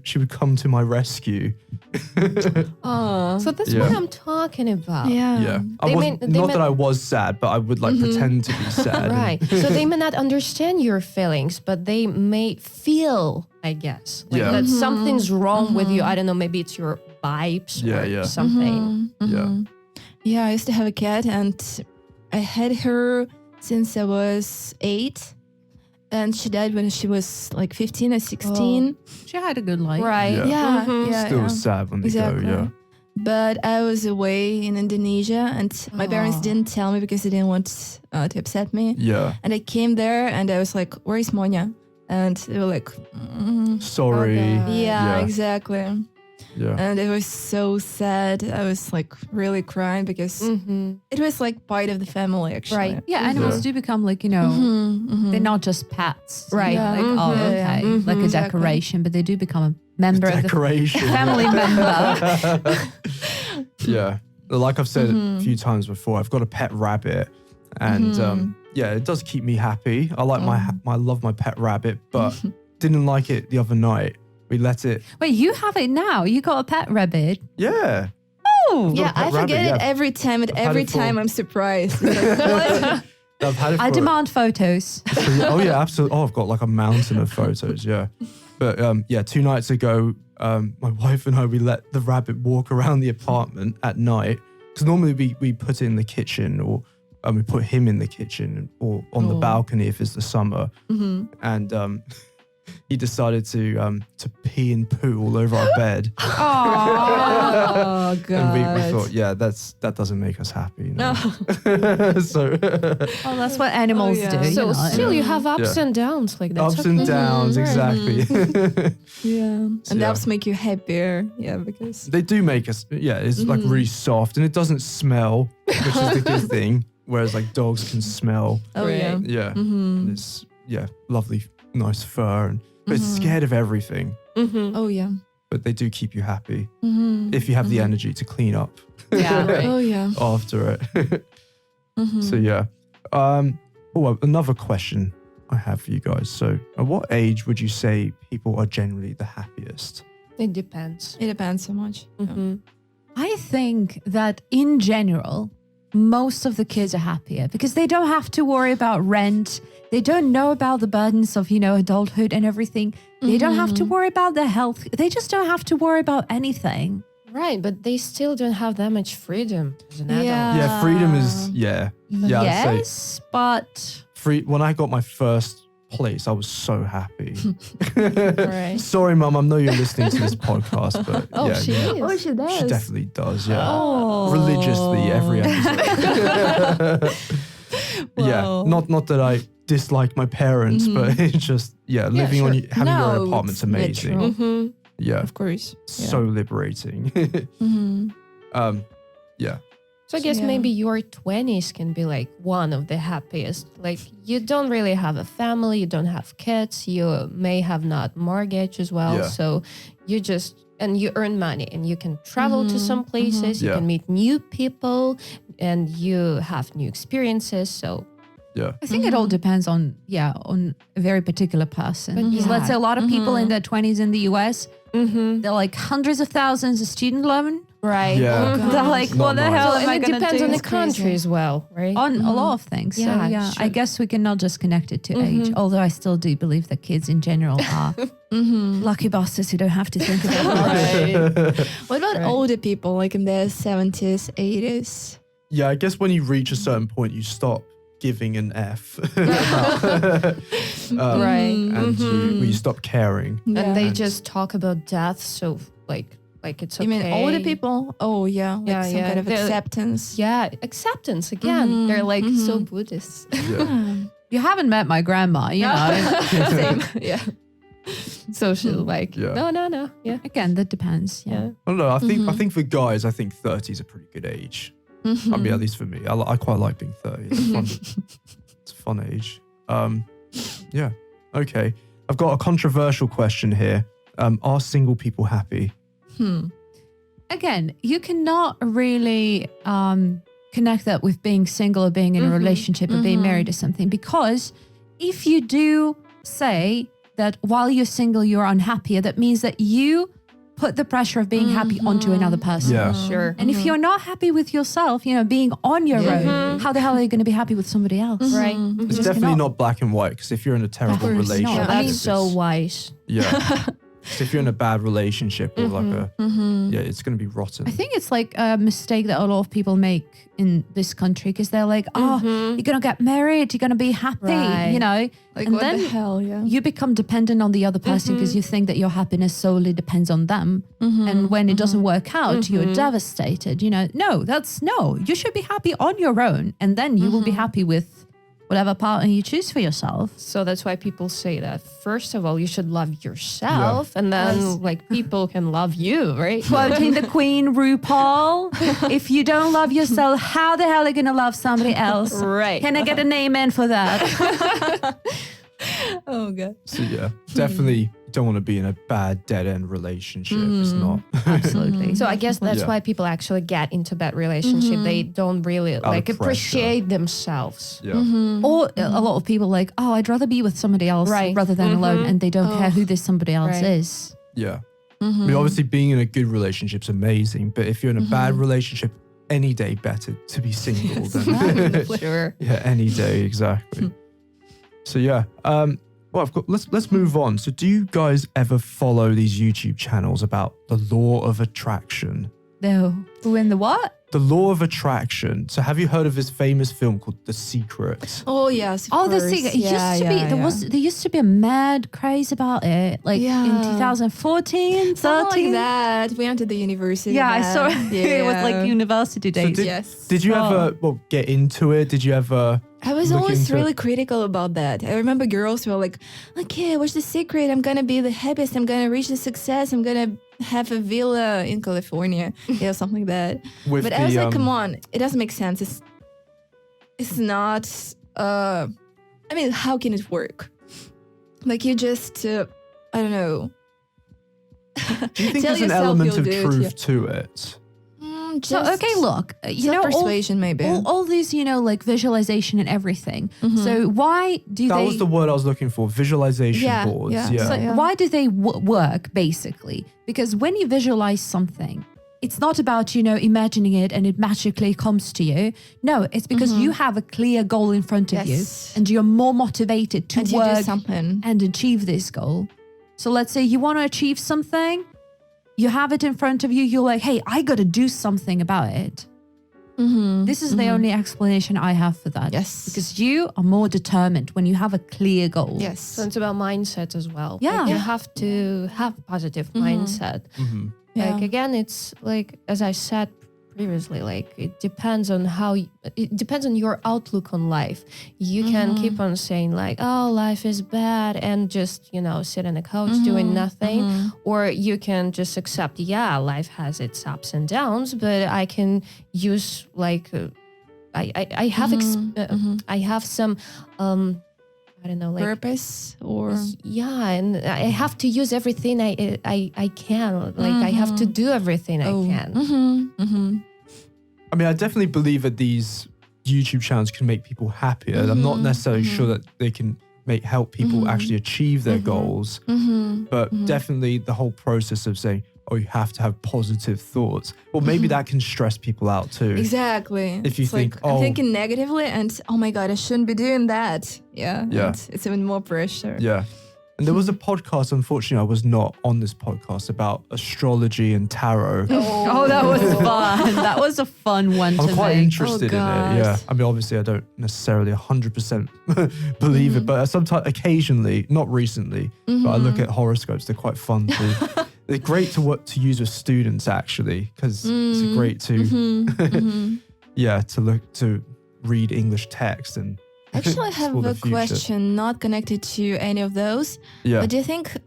She would come to my rescue. So that's what I'm talking about. Yeah. Not that I was sad, but I would like pretend to be sad. Right. So they may not understand your feelings, but they may feel, I guess, like that something's wrong with you. I don't know, maybe it's your vibes or something. Yeah, I used to have a cat, and I had her since I was 8, and she died when she was like 15 or 16. She had a good life. Right. Yeah. Still sad when they Exactly. go, yeah. But I was away in Indonesia, and my parents didn't tell me because they didn't want to upset me. Yeah. And I came there, and I was like, "Where is Monya?" And they were like, Sorry. yeah, exactly. Yeah. And it was so sad. I was like really crying because it was like part of the family, actually. Right. Yeah, animals do become like, they're not just pets. Right. Like, okay, like a decoration, but they do become a member of the Decoration. family member. Yeah. Like I've said a few times before, I've got a pet rabbit, and it does keep me happy. I like I love my pet rabbit, but didn't like it the other night. We let it. Wait, you have it now? You got a pet rabbit? Yeah. Oh. Yeah, I rabbit, forget it yeah. every time, and I've had every it for- time I'm surprised. It's like, what? I've had it for, I demand photos. Oh yeah, absolutely. Oh, I've got like a mountain of photos. Yeah. But 2 nights ago, my wife and I, we let the rabbit walk around the apartment at night. Because normally we put it in the kitchen, or we put him in the kitchen, or on the balcony if it's the summer. And he decided to pee and poo all over our bed. Oh God. And we thought, yeah, that doesn't make us happy. No. So Well, that's what animals do. So you know. still you have ups and downs like that. ups and downs, exactly. Yeah. So, And yeah. apps make you happier. Yeah, because They do make us, it's like really soft and it doesn't smell, which is the good thing. Whereas like dogs can smell. oh yeah. Yeah. Mm-hmm. And it's, lovely, nice fur. But it's scared of everything. Mm-hmm. Oh yeah. But they do keep you happy Mm-hmm. if you have the energy to clean up Yeah, right. Oh yeah. after it. Mm-hmm. So yeah. Another question I have for you guys. So at what age would you say people are generally the happiest? It depends. It depends so much. Mm-hmm. I think that in general, most of the kids are happier because they don't have to worry about rent. They don't know about the burdens of, adulthood and everything. They don't have to worry about their health. They just don't have to worry about anything. Right, but they still don't have that much freedom as an adult. Yeah, freedom is, I'd say Yes, but when I got my first place, I was so happy. Right. Sorry, Mum, I know you're listening to this podcast, but Oh, she is. she does. she definitely does, yeah. Oh. Religiously, every episode. Yeah, Wow. not that I dislike my parents, but it's just, living on having your own apartment's it's amazing. natural. Mm-hmm. Yeah, Of course. so liberating. Mm-hmm. Yeah. So I guess Yeah. maybe your 20s can be like one of the happiest. Like you don't really have a family, you don't have kids, you may have not mortgage as well. Yeah. So you and you earn money and you can travel to some places, you Yeah. can meet new people and you have new experiences. So Yeah. I think it all depends on a very particular person. But Because let's say a lot of people in their 20s in the US, they're like hundreds of thousands of student loan. right. Yeah. They're like, Not what the nice. hell So, am I and it going to depends do? on the It's crazy. country as well, right? On a lot of things. Yeah, So yeah, sure. I guess we cannot just connect it to age. Although I still do believe that kids in general are lucky bastards who don't have to think about it. What about older people, like in their 70s, 80s? Yeah, I guess when you reach a certain point, you stop giving an F. Right. And you stop caring. And they And- just talk about death. So like it's okay. You mean older people? Oh yeah, like Yeah, some yeah. kind of They're- acceptance. Yeah, acceptance again. They're like so Buddhist. Yeah. You haven't met my grandma, you know. Same. Yeah. So she'll like, Yeah. no. Yeah. Again, that depends. Yeah. Yeah. I don't know. I think for guys, I think 30 is a pretty good age. I mean, at least for me, I quite like being 30. It's fun. It's a fun age. Yeah. Okay. I've got a controversial question here. Are single people happy? Again, you cannot really connect that with being single or being in a relationship or being married or something, because if you do say that while you're single you're unhappy, that means that you put the pressure of being happy onto another person. Yeah. Sure. And if you're not happy with yourself, being on your own, how the hell are you going to be happy with somebody else? Right. It's just definitely cannot. not black and white, because if you're in a terrible course not. relationship, Yeah, That's I mean- so wise. yeah. So if you're in a bad relationship or like it's going to be rotten. I think it's like a mistake that a lot of people make in this country, because they're like, you're going to get married, you're going to be happy, Right. Like and what then the hell? Yeah. you become dependent on the other person because you think that your happiness solely depends on them. And when it doesn't work out, you're devastated. No, you should be happy on your own. And then you will be happy with whatever partner you choose for yourself. So that's why people say that first of all, you should love yourself, and then like people can love you, right? Quoting the Queen RuPaul, if you don't love yourself, how the hell are you going to love somebody else? Right. Can I get an amen for that? Oh god. So yeah, definitely don't want to be in a bad dead end relationship. It's not. Absolutely. So I guess that's Yeah. why people actually get into bad relationship. They don't really of like pressure. appreciate themselves. Yeah. Or a lot of people like, I'd rather be with somebody else Right. rather than alone, and they don't care who this somebody else Right. is. Yeah. I mean, obviously being in a good relationship's amazing, but if you're in a bad relationship, any day better to be single than Sure. yeah, any day, exactly. So yeah. Well, let's move on. So do you guys ever follow these YouTube channels about the law of attraction? Who in the what? The law of attraction. So have you heard of this famous film called The Secret? Oh yes. Of Oh, The course. Secret. It used to be there used to be a mad craze about it, like in 2014, 13. Something like that. We went to the university. Yeah, I then. saw it was like university days. Did you ever get into it? Did you ever? I was look always into really critical about that. I remember girls were like, okay, what's the secret? I'm going to be the happiest. I'm going to reach the success. I'm going to have a villa in California. Something like that. But I was like, come on. It doesn't make sense. It's not, I mean, how can it work? Like you just, I don't know. Do you think there's an element of truth to it? So, okay, look, persuasion maybe. All these, like visualization and everything. So why do that was the word I was looking for, visualization boards. Yeah. So why do they work, basically? Because when you visualize something, it's not about, imagining it and it magically comes to you. No, it's because you have a clear goal in front of you and you're more motivated to work do something and achieve this goal. So let's say you want to achieve something. You have it in front of you. You're like, hey, I got to do something about it. This is the only explanation I have for that. Yes. Because you are more determined when you have a clear goal. Yes. So it's about mindset as well. Yeah. Like you have to have positive mindset. Like again, it's like, as I said previously, like it depends on your outlook on life. You can keep on saying like, oh, life is bad and just, sit on a couch doing nothing. Or you can just accept, life has its ups and downs, but I can use like, I have some, I don't know, like purpose or and I have to use everything I can. Like I have to do everything I can. I mean, I definitely believe that these YouTube channels can make people happier. I'm not necessarily sure that they can help people actually achieve their goals, but definitely the whole process of saying, oh, you have to have positive thoughts. Well, maybe that can stress people out too. Exactly. If you think, like, I'm thinking negatively and, oh my God, I shouldn't be doing that. Yeah. It's even more pressure. Yeah. And there was a podcast, unfortunately, I was not on this podcast, about astrology and tarot. Oh, that was fun. That was a fun one to I'm quite make. interested in it. Yeah. I mean, obviously, I don't necessarily 100% believe it, but sometimes, occasionally, not recently, but I look at horoscopes. They're quite fun too. They're great to use with students, actually, because it's great to, to read English text and actually, I have a question not connected to any of those. Yeah. But do you think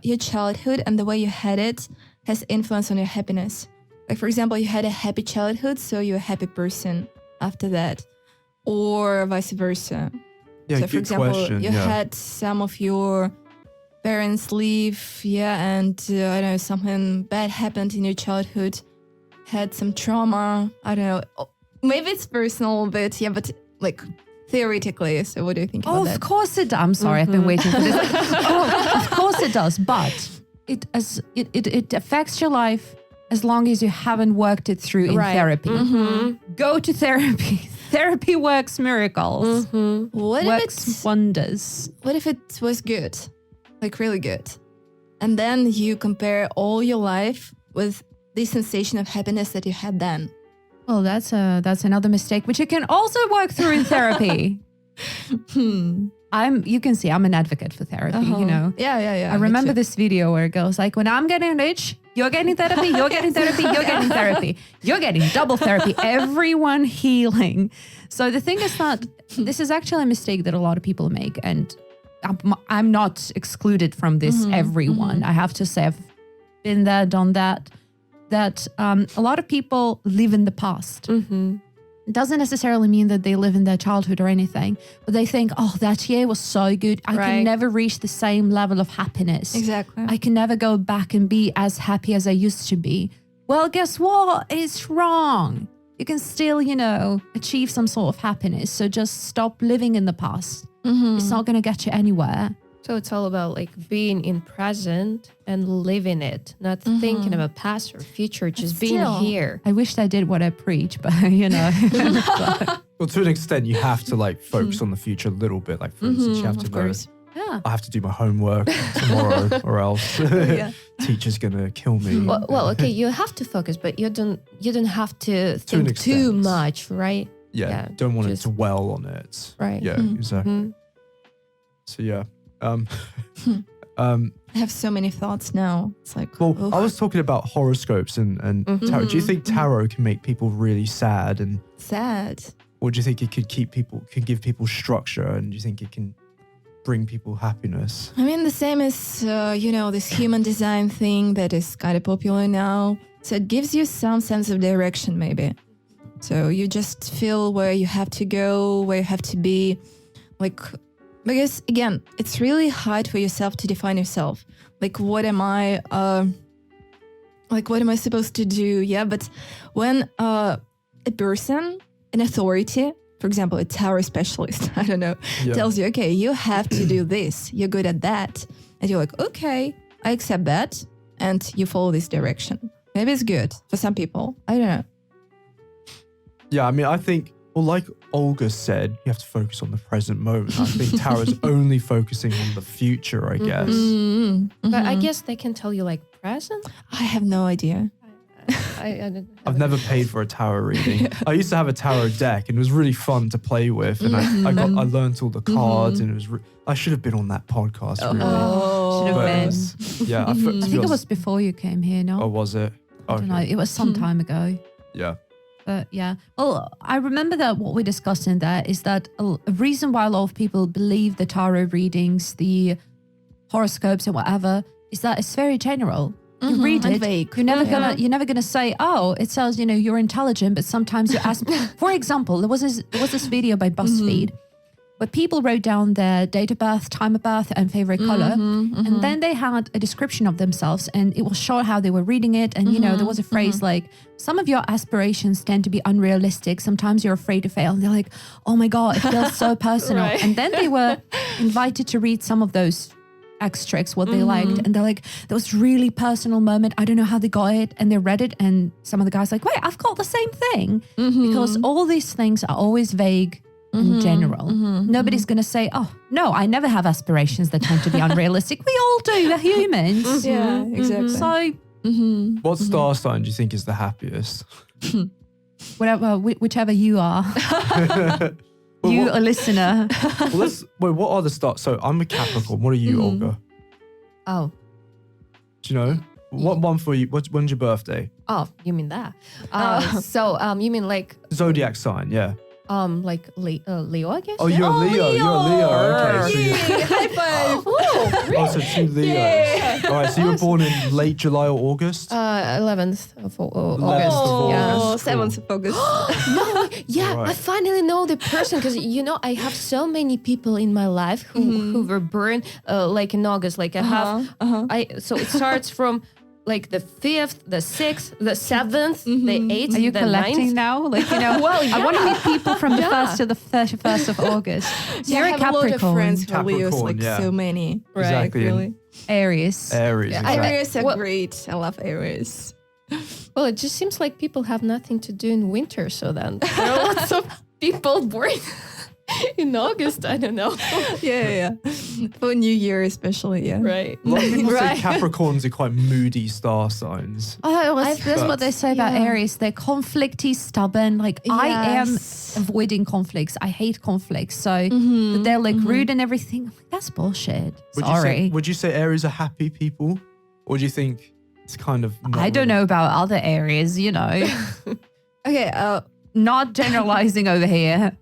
your childhood and the way you had it has influence on your happiness? Like, for example, you had a happy childhood, so you're a happy person after that, or vice versa. Yeah, so, for example, you had some of your parents leave, and I don't know, something bad happened in your childhood, had some trauma. I don't know. Maybe it's personal, but like. Theoretically, so what do you think about that? Of course it does. I'm sorry, I've been waiting for this. Of course it does, but it affects your life as long as you haven't worked it through in therapy. Go to therapy. Therapy works miracles. Works wonders. What if it was good? Like really good. And then you compare all your life with the sensation of happiness that you had then. Well, that's another mistake, which you can also work through in therapy. You can see I'm an advocate for therapy, Yeah. I remember this video where it goes like, when I'm getting rich, you're getting therapy, you're getting therapy, you're getting therapy, you're getting double therapy, everyone healing. So the thing is that this is actually a mistake that a lot of people make. And I'm not excluded from this, everyone. I have to say I've been there, done that. That a lot of people live in the past. It doesn't necessarily mean that they live in their childhood or anything, but they think, oh, that year was so good. I can never reach the same level of happiness. Exactly. I can never go back and be as happy as I used to be. Well, guess what? It's wrong. You can still, achieve some sort of happiness. So just stop living in the past. It's not going to get you anywhere. So it's all about like being in present and living it, not thinking about past or future, just being here. I wish I did what I preach, but Well, to an extent, you have to like focus on the future a little bit. Like, for instance, you have to know Yeah. I have to do my homework tomorrow or else teacher's gonna kill me. Well, okay, you have to focus, but you don't have to an think too extent. much, right? Yeah, don't want just- to dwell on it. Right. Yeah, exactly. So yeah. I have so many thoughts now. It's like, Well, oof. I was talking about horoscopes and tarot. Do you think tarot can make people really sad, and sad. or do you think it could give people structure, and do you think it can bring people happiness? I mean, the same as, this human design thing that is kind of popular now. So it gives you some sense of direction, maybe. So you just feel where you have to go, where you have to be. Because again, it's really hard for yourself to define yourself. What am I supposed to do? Yeah, but when a person, an authority, for example, a tarot specialist, I don't know, tells you, okay, you have to do this. You're good at that. And you're like, okay, I accept that. And you follow this direction. Maybe it's good for some people. I don't know. Yeah, I mean, I think, well, like Olga said, you have to focus on the present moment. I think tarot's only focusing on the future, I guess. But I guess they can tell you like present. I have no idea. I've never paid for a tarot reading. I used to have a tarot deck, and it was really fun to play with. And I learned all the cards, and it was. I should have been on that podcast. Really. Should have been. Yeah, I think it was before you came here, no? Oh, was it? I don't know. It was some time ago. Yeah. But yeah. Well, I remember that what we discussed in there is that a reason why a lot of people believe the tarot readings, the horoscopes and whatever, is that it's very general. You read And it, vague. you're never gonna say, oh, it says, you're intelligent, but sometimes you ask. For example, there was this video by BuzzFeed where people wrote down their date of birth, time of birth, and favorite color, and then they had a description of themselves, and it will show how they were reading it. And there was a phrase like, some of your aspirations tend to be unrealistic. Sometimes you're afraid to fail. And they're like, oh my god, it feels so personal. Right. And then they were invited to read some of those extracts, what they liked, and they're like, that was really personal moment, I don't know how they got it, and they read it, and some of the guys like, wait, I've got the same thing, because all these things are always vague and general. Nobody's gonna say, oh no, I never have aspirations that tend to be unrealistic. We all do, we're humans. Yeah, exactly. So What star sign do you think is the happiest? whichever you are. You, a listener. Well, what are the stars? So I'm a Capricorn. What are you, Olga? Oh, Do you know? What month for you? When's your birthday? oh, you mean that? So you mean like Zodiac sign, yeah. Leo, I guess. Oh, you're a Leo. You're a Leo. Okay. So you're, High five. oh, so 2 Leos. All right. So you were born in late July or August? 11th of August. 11th of Yeah. August. 7th of August. No, yeah, Right. I finally know the person because I have so many people in my life who were born like in August. Like I have, so it starts from like the 5th, the 6th, the 7th, the 8th, Are you the collecting 9th. now? Well, I want to meet people from the 1st to the 31st of August. So you're I a have a lot of Capricorn. friends who are Leos, Capricorn, like yeah. so many. Exactly. Really. Aries. Aries. Exactly. Aries are Well- great. I love Aries. Well, it just seems like people have nothing to do in winter, so then there are lots of people born in August. I don't know. Yeah. For New Year especially, yeah. Right. A lot of people Right. say Capricorns are quite moody star signs. Oh, that's what they say about yeah. Aries. They're conflicty, stubborn. Like I am Yes. avoiding conflicts. I hate conflicts. So that they're like rude and everything. I'm like, that's bullshit. Sorry. Would you say Aries are happy people? Or do you think it's kind of not I don't really- know about other areas, Okay, Not generalizing over here.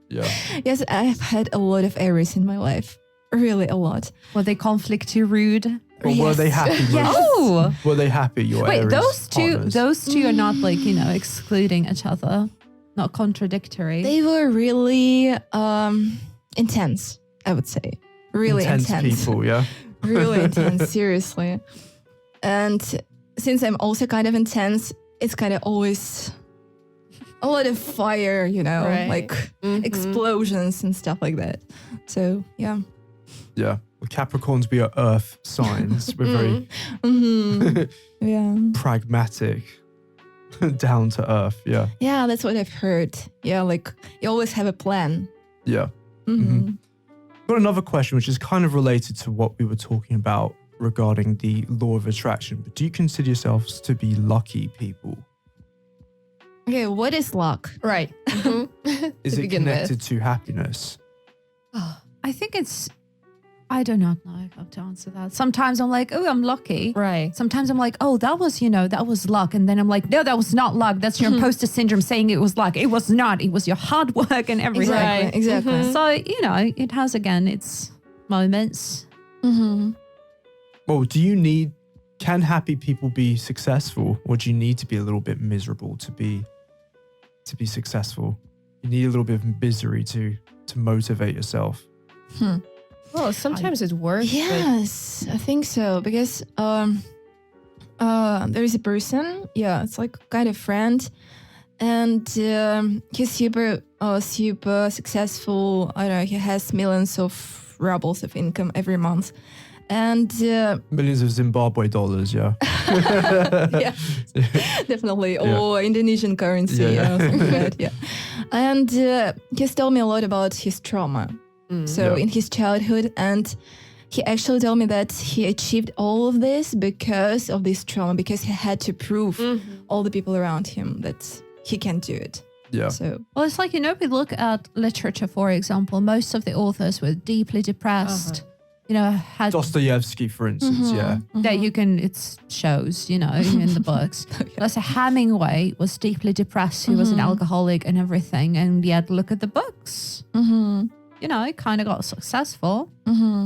Yeah. yes, I've had a lot of Aries in my life. Really a lot. Were they conflicty, rude? Or were they happy? Yes. Oh, Were they happy, your wait, Aries partners? those two are not like, excluding each other, not contradictory. They were really intense, I would say. Really intense. people, yeah? Really intense, seriously. And since I'm also kind of intense, it's kind of always a lot of fire, Right. like explosions and stuff like that. So, yeah. Yeah. Well, Capricorns be our earth signs. We're very Yeah. pragmatic, down to earth. Yeah. Yeah, that's what I've heard. Yeah, like you always have a plan. Yeah. Mm-hmm. Got another question, which is kind of related to what we were talking about regarding the law of attraction. But do you consider yourselves to be lucky people? Okay, what is luck? Right. Is it connected to happiness? I think I do not know how to answer that. Sometimes I'm like, oh, I'm lucky. Right. Sometimes I'm like, oh, that was luck. And then I'm like, no, that was not luck. That's your imposter syndrome saying it was luck. It was not. It was your hard work and everything. Exactly. So, it has, again, its moments. Well, can happy people be successful, or do you need to be a little bit miserable to be successful? You need a little bit of misery to motivate yourself. Well, sometimes it works. Yes, I think so, because there is a person, it's like kind of friend, and he's super successful. I don't know, he has millions of rubles of income every month. And Millions of Zimbabwe dollars, yeah. yeah, definitely. Or Indonesian currency, something like that, yeah. And he's told me a lot about his trauma. In his childhood, and he actually told me that he achieved all of this because of this trauma, because he had to prove all the people around him that he can do it. Yeah. So, Well, it's like, we look at literature, for example, most of the authors were deeply depressed. Had Dostoevsky, for instance, yeah. that it shows, in the books. Plus, Hemingway was deeply depressed. He was an alcoholic and everything. And yet, look at the books. It kind of got successful.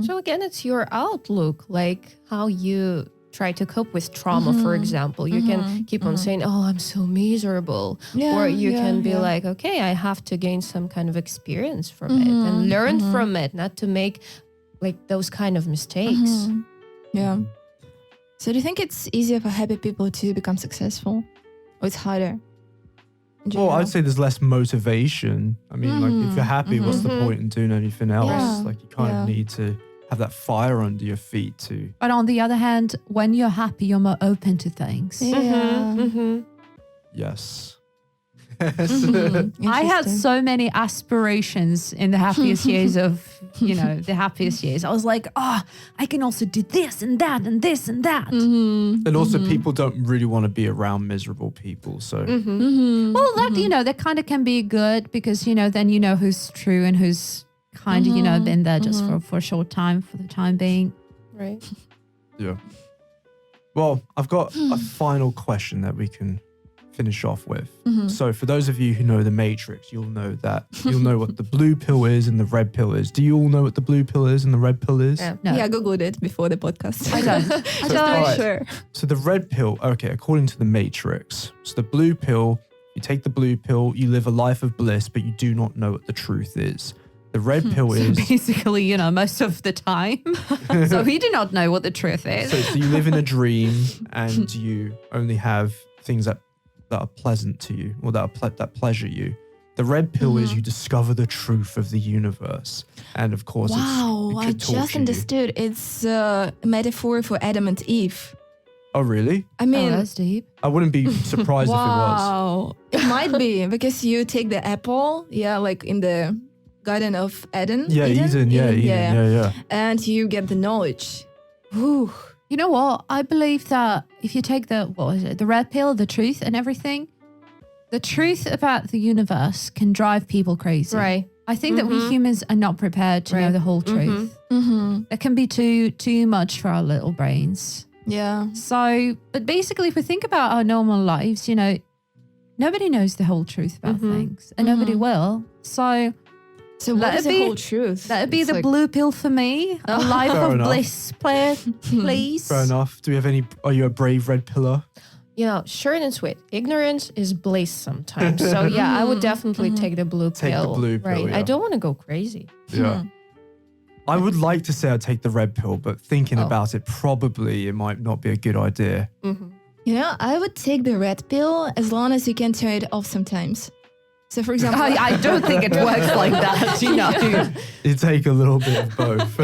So again, it's your outlook, like how you try to cope with trauma, for example. You can keep on saying, oh, I'm so miserable. Or you can be like, okay, I have to gain some kind of experience from it and learn from it, not to make like those kind of mistakes. yeah. So do you think it's easier for happy people to become successful, or it's harder? Well, I'd say there's less motivation. I mean, like, if you're happy, what's the point in doing anything else? Yeah. Like, you kind of need to have that fire under your feet to... But on the other hand, when you're happy, you're more open to things. Yes. I had so many aspirations in the happiest years of, the happiest years. I was like, I can also do this and that and this and that. And also, people don't really want to be around miserable people. So, Well, that, that kind of can be good because, then you know who's true and who's kind of, been there just for a short time, for the time being. Right. yeah. Well, I've got a final question that we can finish off with. So for those of you who know the Matrix, you'll know what the blue pill is and the red pill is. Do you all know what the blue pill is and the red pill is? Yeah. No. Yeah, I googled it before the podcast. I don't. Alright. Sure. So the red pill, okay, according to the Matrix, so the blue pill, you take the blue pill, you live a life of bliss, but you do not know what the truth is. The red pill is... Basically, most of the time. So we do not know what the truth is. So you live in a dream and you only have things that are pleasant to you or that pleasure you. The red pill is you discover the truth of the universe. And of course, I just understood. It's a metaphor for Adam and Eve. Oh, really? I mean, that's deep. I wouldn't be surprised if it was. Wow. It might be because you take the apple, like in the Garden of Eden. Yeah, Eden. And you get the knowledge. Whew. You know what? I believe that if you take the red pill, the truth and everything, the truth about the universe can drive people crazy. Right. I think that we humans are not prepared to know the whole truth. It can be too much for our little brains. Yeah. So, but basically, if we think about our normal lives, nobody knows the whole truth about things and nobody will. So what is the whole truth? That would be the blue pill for me. A life Fair of enough. bliss, please. Fair enough. Are you a brave red pillar? Short and sweet. Ignorance is bliss sometimes. So yeah, I would definitely take the blue pill. Take the blue pill, Right. yeah. I don't want to go crazy. Yeah. I would like to say I'd take the red pill, but thinking about it, probably it might not be a good idea. I would take the red pill as long as you can turn it off sometimes. So for example, I don't think it works like that, You take a little bit of both.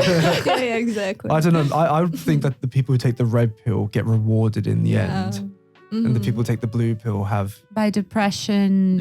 yeah, exactly. I don't know. I would think that the people who take the red pill get rewarded in the end. And the people who take the blue pill have... By depression,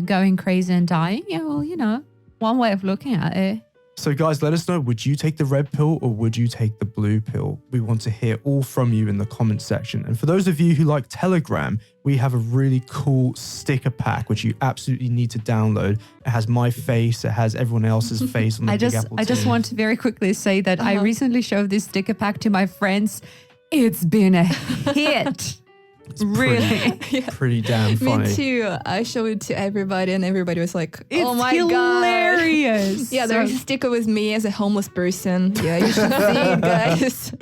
going crazy and dying. Yeah, well, one way of looking at it. So guys, let us know, would you take the red pill or would you take the blue pill? We want to hear all from you in the comment section. And for those of you who like Telegram, we have a really cool sticker pack, which you absolutely need to download. It has my face, it has everyone else's face on the Big Apple I just team. want to very quickly say that I recently showed this sticker pack to my friends. It's been a hit. It's Really? pretty damn funny. Me too. I showed it to everybody and everybody was like, It's oh my hilarious. God. Yeah, there's a sticker with me as a homeless person. Yeah, you should see it, guys. So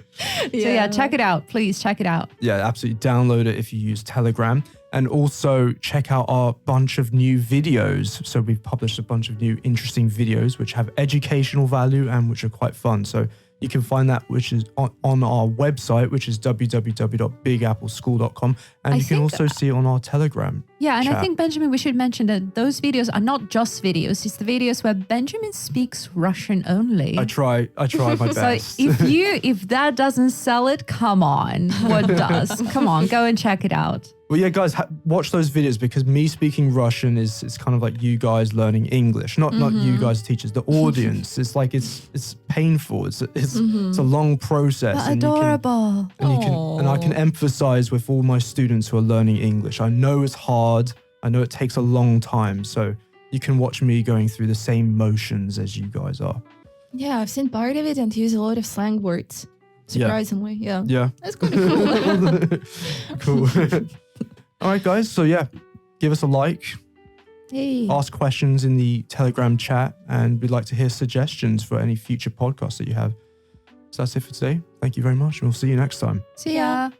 yeah, check it out. Please check it out. Yeah, absolutely download it if you use Telegram. And also check out our bunch of new videos. So we've published a bunch of new interesting videos which have educational value and which are quite fun. So you can find that which is on our website, which is www.bigappleschool.com. And you can also see it on our Telegram. Yeah, and chat. I think, Benjamin, we should mention that those videos are not just videos. It's the videos where Benjamin speaks Russian only. I try my best. So if that doesn't sell it, come on. What does? Come on, go and check it out. Well, yeah, guys, watch those videos because me speaking Russian is kind of like you guys learning English. Not you guys teachers, the audience. It's like it's painful. It's a long process. But and adorable. And I can emphasize with all my students who are learning English. I know it's hard. I know it takes a long time. So you can watch me going through the same motions as you guys are. Yeah, I've seen part of it and use a lot of slang words. Surprisingly, yeah. Yeah. That's kind of cool. Cool. All right, guys. So yeah, give us a like. Hey. Ask questions in the Telegram chat, and we'd like to hear suggestions for any future podcasts that you have. So that's it for today. Thank you very much, and we'll see you next time. See ya.